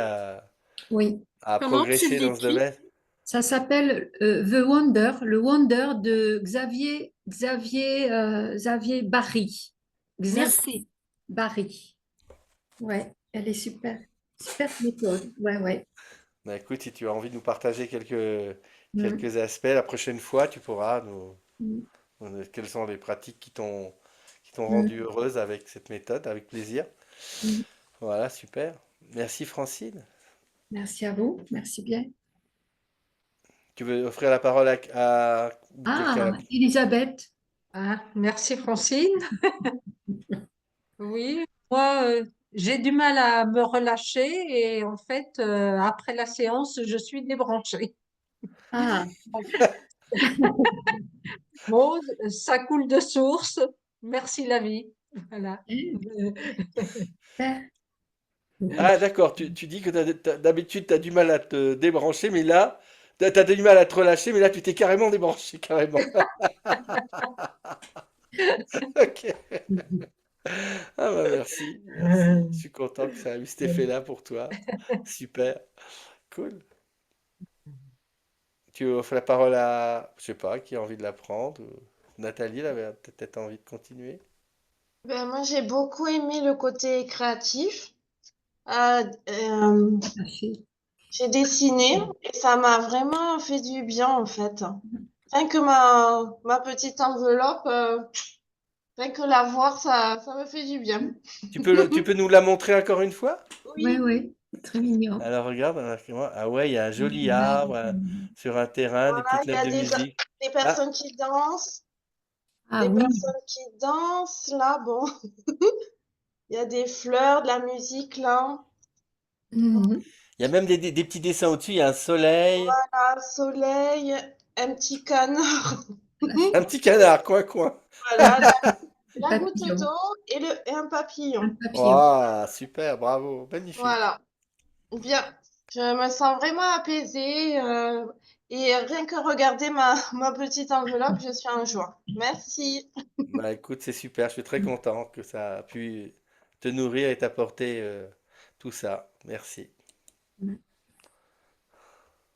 Oui. à Comment tu progresser dans ce l'écris? domaine? Ça s'appelle The Wonder, le Wonder de Xavier Barry. Xavier Merci. Barry. Ouais, elle est super. Super méthode. Ouais, ouais. Bah, écoute, si tu as envie de nous partager Mm, quelques aspects, la prochaine fois, tu pourras mm, quelles sont les pratiques qui t'ont mm, rendu heureuse avec cette méthode, avec plaisir. mm. Voilà, super. Merci Francine. Merci à vous. Merci bien. Tu veux offrir la parole à quelqu'un? Ah, Elisabeth. Ah, merci Francine. Oui, moi, j'ai du mal à me relâcher et en fait, après la séance, je suis débranchée. Ah, Bon, ça coule de source. Merci la vie. Voilà. super. Ah, d'accord, tu dis que d'habitude, tu as du mal à te débrancher, mais là, tu as du mal à te relâcher, mais là, tu t'es carrément débranché, carrément. Ok. Ah bah merci, merci. Je suis content que ça ait eu cet effet-là pour toi. Super, cool. Tu offres la parole à, je sais pas, qui a envie de la prendre? Nathalie, elle avait peut-être envie de continuer. Ben, moi, j'ai beaucoup aimé le côté créatif. Merci. J'ai dessiné et ça m'a vraiment fait du bien en fait. Rien que ma petite enveloppe, rien que la voir, ça me fait du bien. Tu peux nous la montrer encore une fois? Oui, Oui, oui. C'est très mignon. Alors regarde, ah ouais, il y a un joli Ouais. arbre sur un terrain, des voilà, petites il y notes a de musique. des Ah, personnes qui dansent, Ah des oui. personnes qui dansent là, bon, il y a des fleurs, de la musique là, Mhm. il y a même des petits dessins au-dessus, il y a un soleil, un soleil, un petit canard, un petit canard, coin coin. voilà, Le la goutte papillon. d'eau et un papillon. Un papillon. Waouh, super, bravo, magnifique. Voilà. Bien, je me sens vraiment apaisée et rien que regarder ma petite enveloppe, je suis en joie. Merci. Bah écoute, c'est super, je suis très content que ça a pu te nourrir et t'apporter tout ça. Merci.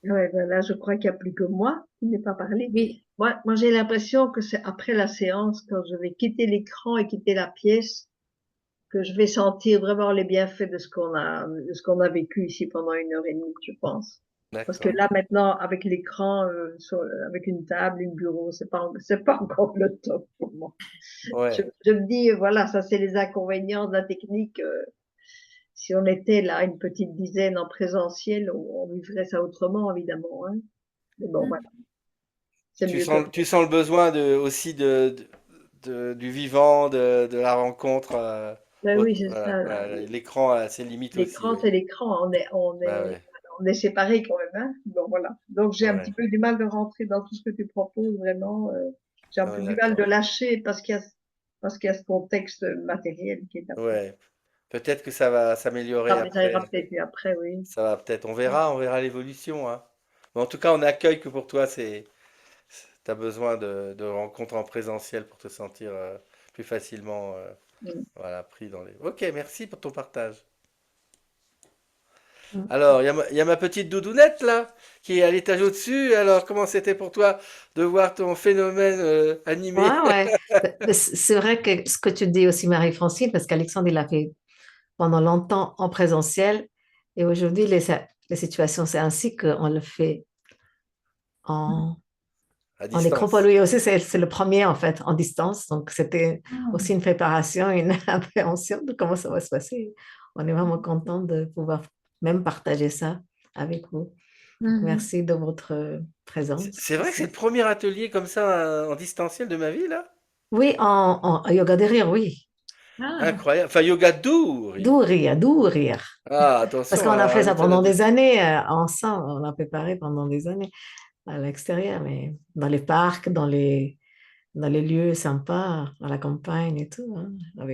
Ouais, ben là, je crois qu'il n'y a plus que moi qui n'ai pas parlé. Oui. Moi, j'ai l'impression que c'est après la séance, quand je vais quitter l'écran et quitter la pièce, que je vais sentir vraiment les bienfaits de ce qu'on a vécu ici pendant 1 heure et demie, je pense. Parce que D'accord. là, maintenant, avec l'écran, avec une table, une bureau, c'est pas encore le top pour moi. Ouais, Je me dis, voilà, ça, c'est les inconvénients de la technique. Si on était là, une petite dizaine en présentiel, on vivrait ça autrement, évidemment, hein. Mais bon, voilà, c'est mieux comme ça. tu sens le besoin aussi du vivant, de la rencontre. Ben oui, c'est Voilà, ça, là. voilà, l'écran a ses limites aussi, L'écran, oui. c'est l'écran. Bah ouais, On est séparés quand même, hein. Bon, voilà. Donc, j'ai un petit ouais, peu du mal de rentrer dans tout ce que tu proposes, vraiment. J'ai un peu ouais, du mal de d'accord. lâcher parce qu'il y a ce contexte matériel qui est après. Ouais, peut-être que ça va s'améliorer Ah, mais ça ira après. peut-être mieux après, oui. Ça va peut-être, on verra l'évolution, hein. Mais en tout cas, on accueille que pour toi, as besoin de rencontres en présentiel pour te sentir plus facilement Mm. voilà, pris dans les... Ok, merci pour ton partage. Mm. Alors, il y a ma petite doudounette là, qui est à l'étage au-dessus. Alors, comment c'était pour toi de voir ton phénomène animé? Ouais, ouais. Mais c'est vrai que ce que tu dis aussi, Marie-Francine, parce qu'Alexandre, il a fait pendant longtemps en présentiel et aujourd'hui, les situations, c'est ainsi qu'on le fait en, À en écran. Pour distance. lui aussi, c'est le premier en fait, en distance. Donc, c'était Ah. aussi une préparation, une appréhension de comment ça va se passer. On est vraiment content de pouvoir même partager ça avec vous. Donc, Mhm. merci de votre présence C'est vrai que c'est ici. le premier atelier comme ça en distanciel de ma vie là? Oui, en yoga de rire, oui. Ah. Incroyable. Enfin, yoga doux, rire. Doux rire, doux rire. Ah, Parce attention qu'on a fait à ça mettre la pendant douce. des années ensemble, on a préparé pendant des années à l'extérieur, mais dans les parcs, dans les lieux sympas, à la campagne et tout, hein, donc,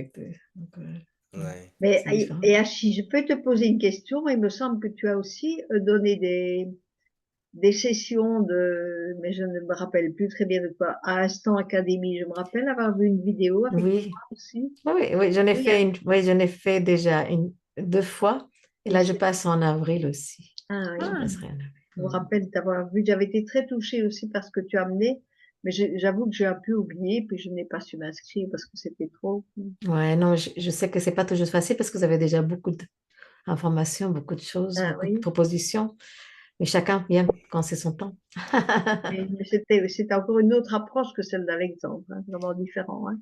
Ouais. Mais, c'est différent. et Achille, je peux te poser une question? Il me semble que tu as aussi donné des sessions mais je ne me rappelle plus très bien de quoi, à Instant Académie. Je me rappelle avoir vu une vidéo avec Oui, toi aussi. oui, oui, j'en ai Oui, hein. fait oui, j'en ai fait déjà deux fois, et Et là je passe en avril aussi. ah, oui. Je Ah. passerai en avril. Je me rappelle d'avoir vu, j'avais été très touchée aussi par ce que tu as amené, mais j'avoue que j'ai un peu oublié, puis je n'ai pas su m'inscrire parce que c'était trop. Ouais, non, je sais que c'est pas toujours facile parce que vous avez déjà beaucoup d'informations, beaucoup de choses, Ah beaucoup de oui, propositions, mais chacun vient quand c'est son temps. mais c'était encore une autre approche que celle d'Alexandre, hein, vraiment différent. Hein.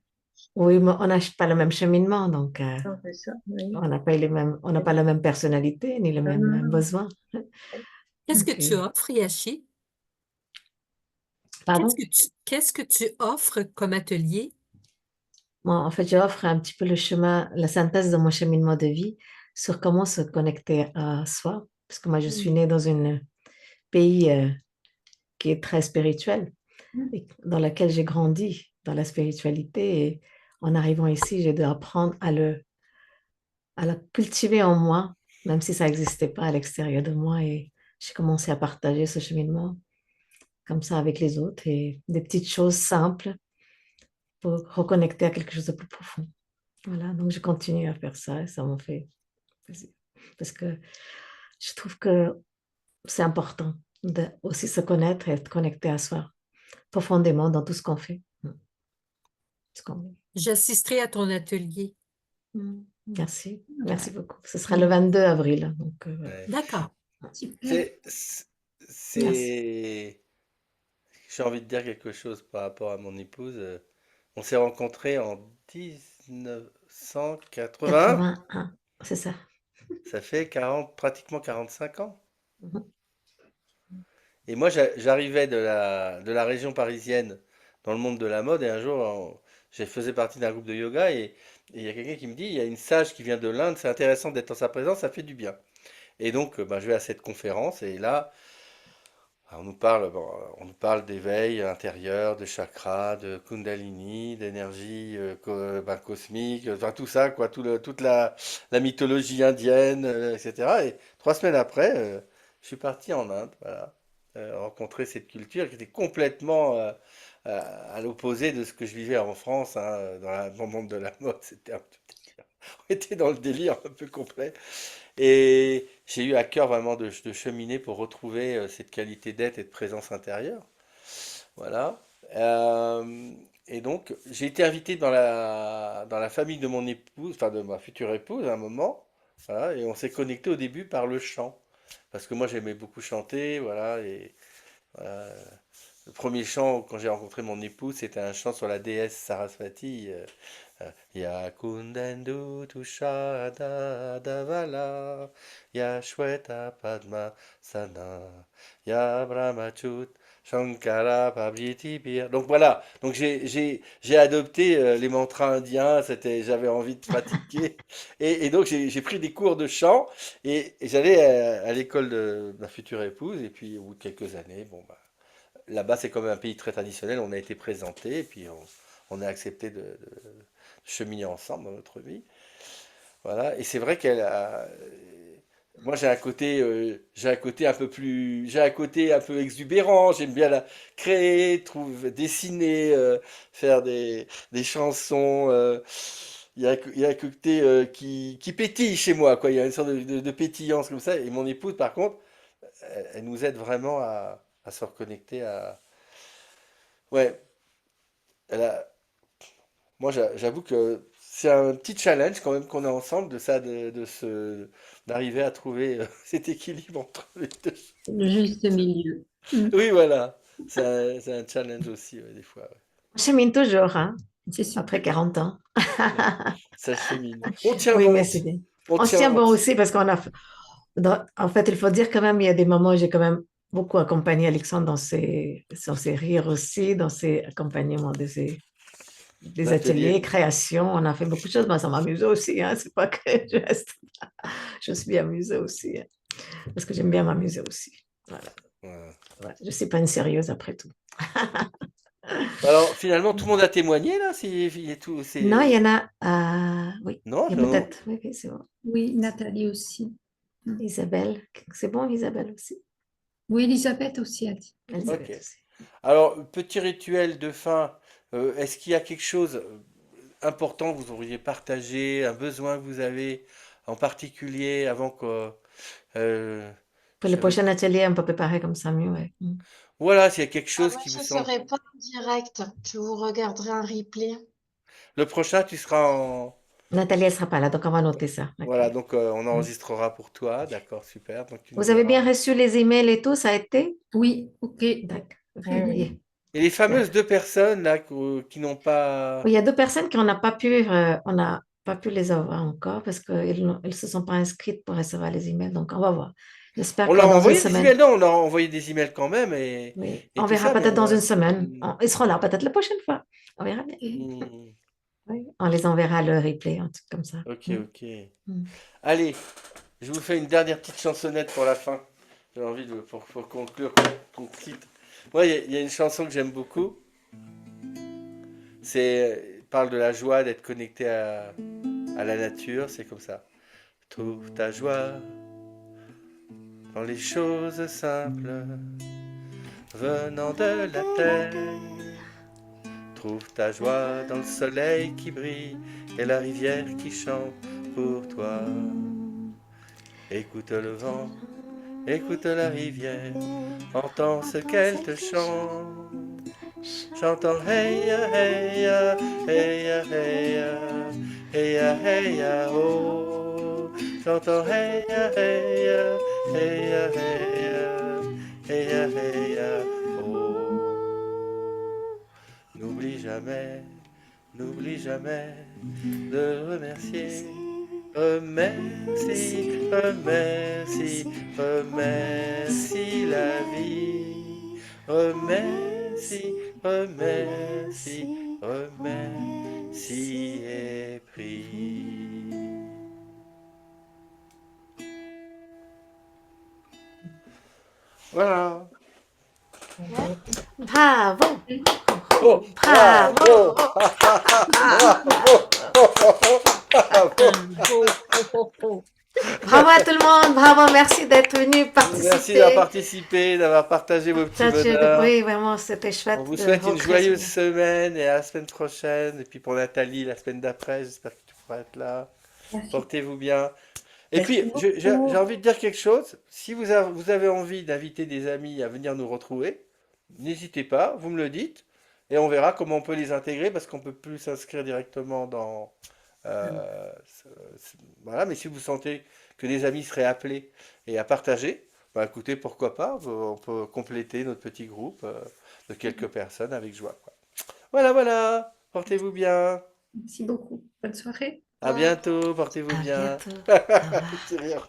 Oui, mais on n'a pas le même cheminement, donc Non, c'est ça, oui. on n'a pas on n'a pas la même personnalité ni les Non, mêmes non, non. besoins. Qu'est-ce que Ok. tu offres, Yashi? Pardon? Qu'est-ce que tu offres comme atelier? Moi, en fait, j'offre un petit peu le chemin, la synthèse de mon cheminement de vie sur comment se connecter à soi, parce que moi, je suis Mm. née dans un pays qui est très spirituel, et dans lequel j'ai grandi dans la spiritualité. Et en arrivant ici, j'ai dû apprendre à la cultiver en moi, même si ça n'existait pas à l'extérieur de moi. Et j'ai commencé à partager ce cheminement comme ça avec les autres et des petites choses simples pour reconnecter à quelque chose de plus profond. Voilà, donc je continue à faire ça et ça me fait plaisir. Parce que je trouve que c'est important de aussi se connaître et être connecté à soi profondément dans tout ce qu'on fait. Ce qu'on- J'assisterai à ton atelier. Merci, merci beaucoup. Ce sera le 22 avril. Donc, voilà. Ouais. D'accord. Super. Merci. C'est... J'ai envie de dire quelque chose par rapport à mon épouse. On s'est rencontrés en 1981. 81, c'est ça. Ça fait 40, pratiquement 45 ans. Mhm. Et moi, j'arrivais de la région parisienne dans le monde de la mode. Et un jour, je faisais partie d'un groupe de yoga. Et il y a quelqu'un qui me dit, il y a une sage qui vient de l'Inde. C'est intéressant d'être en sa présence, ça fait du bien. Et donc, ben, je vais à cette conférence. Et là, on nous parle, bon, on nous parle d'éveil intérieur, de chakra, de kundalini, d'énergie ben, cosmique, enfin tout ça, quoi, toute la mythologie indienne, etc. Et 3 semaines après, je suis parti en Inde, voilà, rencontrer cette culture qui était complètement à l'opposé de ce que je vivais en France, hein, dans le monde de la mode. On était dans le délire un peu complet. Et j'ai eu à cœur vraiment de cheminer pour retrouver cette qualité d'être et de présence intérieure. Voilà. Et donc, j'ai été invité dans la famille de mon épouse, enfin de ma future épouse à un moment. Voilà, et on s'est connecté au début par le chant. Parce que moi, j'aimais beaucoup chanter. Voilà, et voilà. Le premier chant, quand j'ai rencontré mon épouse, c'était un chant sur la déesse Sarasvati. Ya Kundendu Tushada Davala, Ya Shweta Padma Sana, Ya Brahmachut Shankara Pabhiti Pir. Donc voilà, donc j'ai adopté les mantras indiens, j'avais envie de pratiquer. Et donc j'ai pris des cours de chant et j'allais à l'école de ma future épouse. Et puis au bout de quelques années, bon, bah, là-bas c'est quand même un pays très traditionnel, on a été présenté et puis on a accepté de cheminer ensemble dans notre vie. Voilà. Et c'est vrai qu'elle a, Moi, j'ai un côté un peu exubérant. J'aime bien créer, dessiner, faire des chansons. Il y a un côté qui pétille chez moi, quoi. Il y a une sorte de pétillance comme ça. Et mon épouse, par contre, elle nous aide vraiment à se reconnecter à. Ouais, elle a- moi, j'avoue que c'est un petit challenge quand même qu'on a ensemble de ça, d'arriver à trouver cet équilibre entre les deux. Le juste milieu. Mm. Oui, voilà. C'est un challenge aussi, ouais, des fois. Ouais. On chemine toujours, hein, C'est super. après 40 ans. Ouais. Ça chemine. On tient Oui, bon. mais c'est bien. On On se tient tient. bon aussi parce qu'on a. En fait, il faut dire quand même, il y a des moments où j'ai quand même beaucoup accompagné Alexandre dans ses rires aussi, dans ses accompagnements des ateliers, L'atelier. créations. On a fait beaucoup de choses. Moi, ça m'amuse aussi. Hein. C'est pas que je reste. Je suis amusée aussi. Hein, parce que j'aime bien m'amuser aussi. Voilà. Voilà. Ouais, je ne suis pas une sérieuse après tout. Alors, finalement, tout le monde a témoigné, là? Non, il y en a. Oui, Non, il y a non. peut-être. Oui, oui, c'est bon. Oui, Nathalie aussi. Isabelle. C'est bon, Isabelle aussi. Oui, Elisabeth aussi a dit. Elisabeth Ok. aussi. Alors, petit rituel de fin. Est-ce qu'il y a quelque chose important que vous auriez partagé, un besoin que vous avez en particulier avant que... euh, Pour je le savais prochain pas. atelier, on peut préparer comme ça mieux. Ouais. Voilà, s'il y a quelque Ah, chose moi, qui je vous ne semble... serai pas en direct. Je vous regarderai en replay. Le prochain, tu seras en... Nathalie, elle ne sera pas là, donc on va noter ça. Ok. Voilà, donc on enregistrera pour toi. D'accord, super. Donc tu nous Vous avez bien diras. reçu les emails et tout, ça a été? Oui, ok. D'accord. Oui, oui. Et les Super. fameuses deux personnes là qui n'ont Oui, pas... il y a deux personnes qu'on n'a pas pu, on n'a pas pu les avoir encore parce qu'elles ne se sont pas inscrites pour recevoir les emails. Donc, on va voir. J'espère On que leur a dans une envoyé des semaine, emails? Non, on leur a envoyé des emails quand même oui, et on tout verra ça, mais peut-être dans une semaine. Hmm, Ils seront là peut-être la prochaine fois. On verra bien. hmm, Oui, on les enverra le replay, un truc comme ça. ok, Mm. ok. Mm. Allez, je vous fais une dernière petite chansonnette pour la fin. J'ai envie pour conclure, qu'on quitte. Moi, il y a une chanson que j'aime beaucoup. Elle parle de la joie d'être connecté à la nature. C'est comme ça. Trouve ta joie dans les choses simples venant de la terre. Trouve ta joie dans le soleil qui brille et la rivière qui chante pour toi. Écoute le vent, écoute la rivière, entends ce qu'elle te chante. J'entends hey ya hey ya hey ya hey ya hey ya hey ya oh. J'entends hey ya hey ya hey ya hey ya hey ya hey ya oh. N'oublie jamais de remercier. Remercie, remercie, remercie la vie. Remercie, remercie, remercie et prie. Voilà. Bravo! Oh, Bravo! Bravo à tout le monde, bravo, merci d'être venu Merci d'avoir participer. participé, d'avoir partagé vos petits bonheurs. Oui, vraiment, c'était chouette On vous de souhaite une recréer. joyeuse semaine et à la semaine prochaine. Et puis pour Nathalie, la semaine d'après, j'espère que tu pourras être là. Merci. Portez-vous bien. Et Merci puis, beaucoup. j'ai envie de dire quelque chose. Si vous avez envie d'inviter des amis à venir nous retrouver, n'hésitez pas, vous me le dites. Et on verra comment on peut les intégrer parce qu'on peut plus s'inscrire directement dans... voilà, mais si vous sentez que des amis seraient appelés et à partager, bah écoutez, pourquoi pas, on peut compléter notre petit groupe de quelques personnes avec joie, quoi. Voilà, voilà, portez-vous bien. Merci beaucoup. Bonne soirée. À bientôt, portez-vous À bien. bientôt. Petit rire.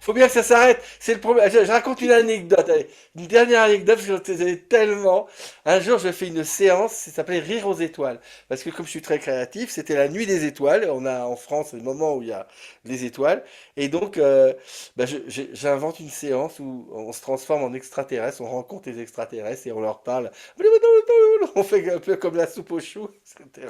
Faut bien que ça s'arrête. C'est le problème. Je raconte une anecdote. Allez, une dernière anecdote, parce que j'en ai tellement. Un jour, je fais une séance, ça s'appelait Rire aux étoiles. Parce que comme je suis très créatif, c'était la nuit des étoiles. On a en France le moment où il y a les étoiles. Et donc, j'invente une séance où on se transforme en extraterrestre, on rencontre les extraterrestres et on leur parle. On fait un peu comme la soupe aux choux, etc.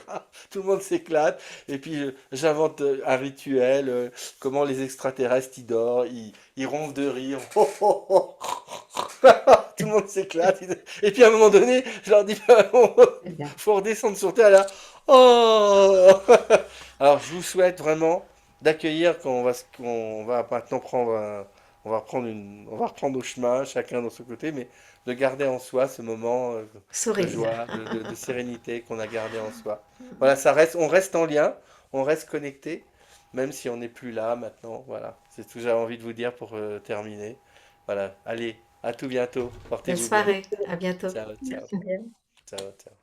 Tout le monde s'éclate. Et puis, j'invente un rituel. Comment les extraterrestres ils dorment, ils ronflent de rire. Oh, oh, oh. Tout le monde s'éclate. Et puis à un moment donné, je leur dis, C'est bien. faut redescendre sur Terre là. Oh. Alors je vous souhaite vraiment d'accueillir qu'on va maintenant on va reprendre nos chemins, chacun de son côté, mais de garder en soi ce moment de Sourire. joie, de sérénité qu'on a gardé en soi. Voilà, on reste en lien, on reste connecté, même si on n'est plus là maintenant. Voilà, c'est tout que j'avais envie de vous dire pour terminer. Voilà, allez, à tout bientôt, Bonne portez-vous bien. soirée. À bientôt. Ciao, ciao, Merci bien. ciao, ciao.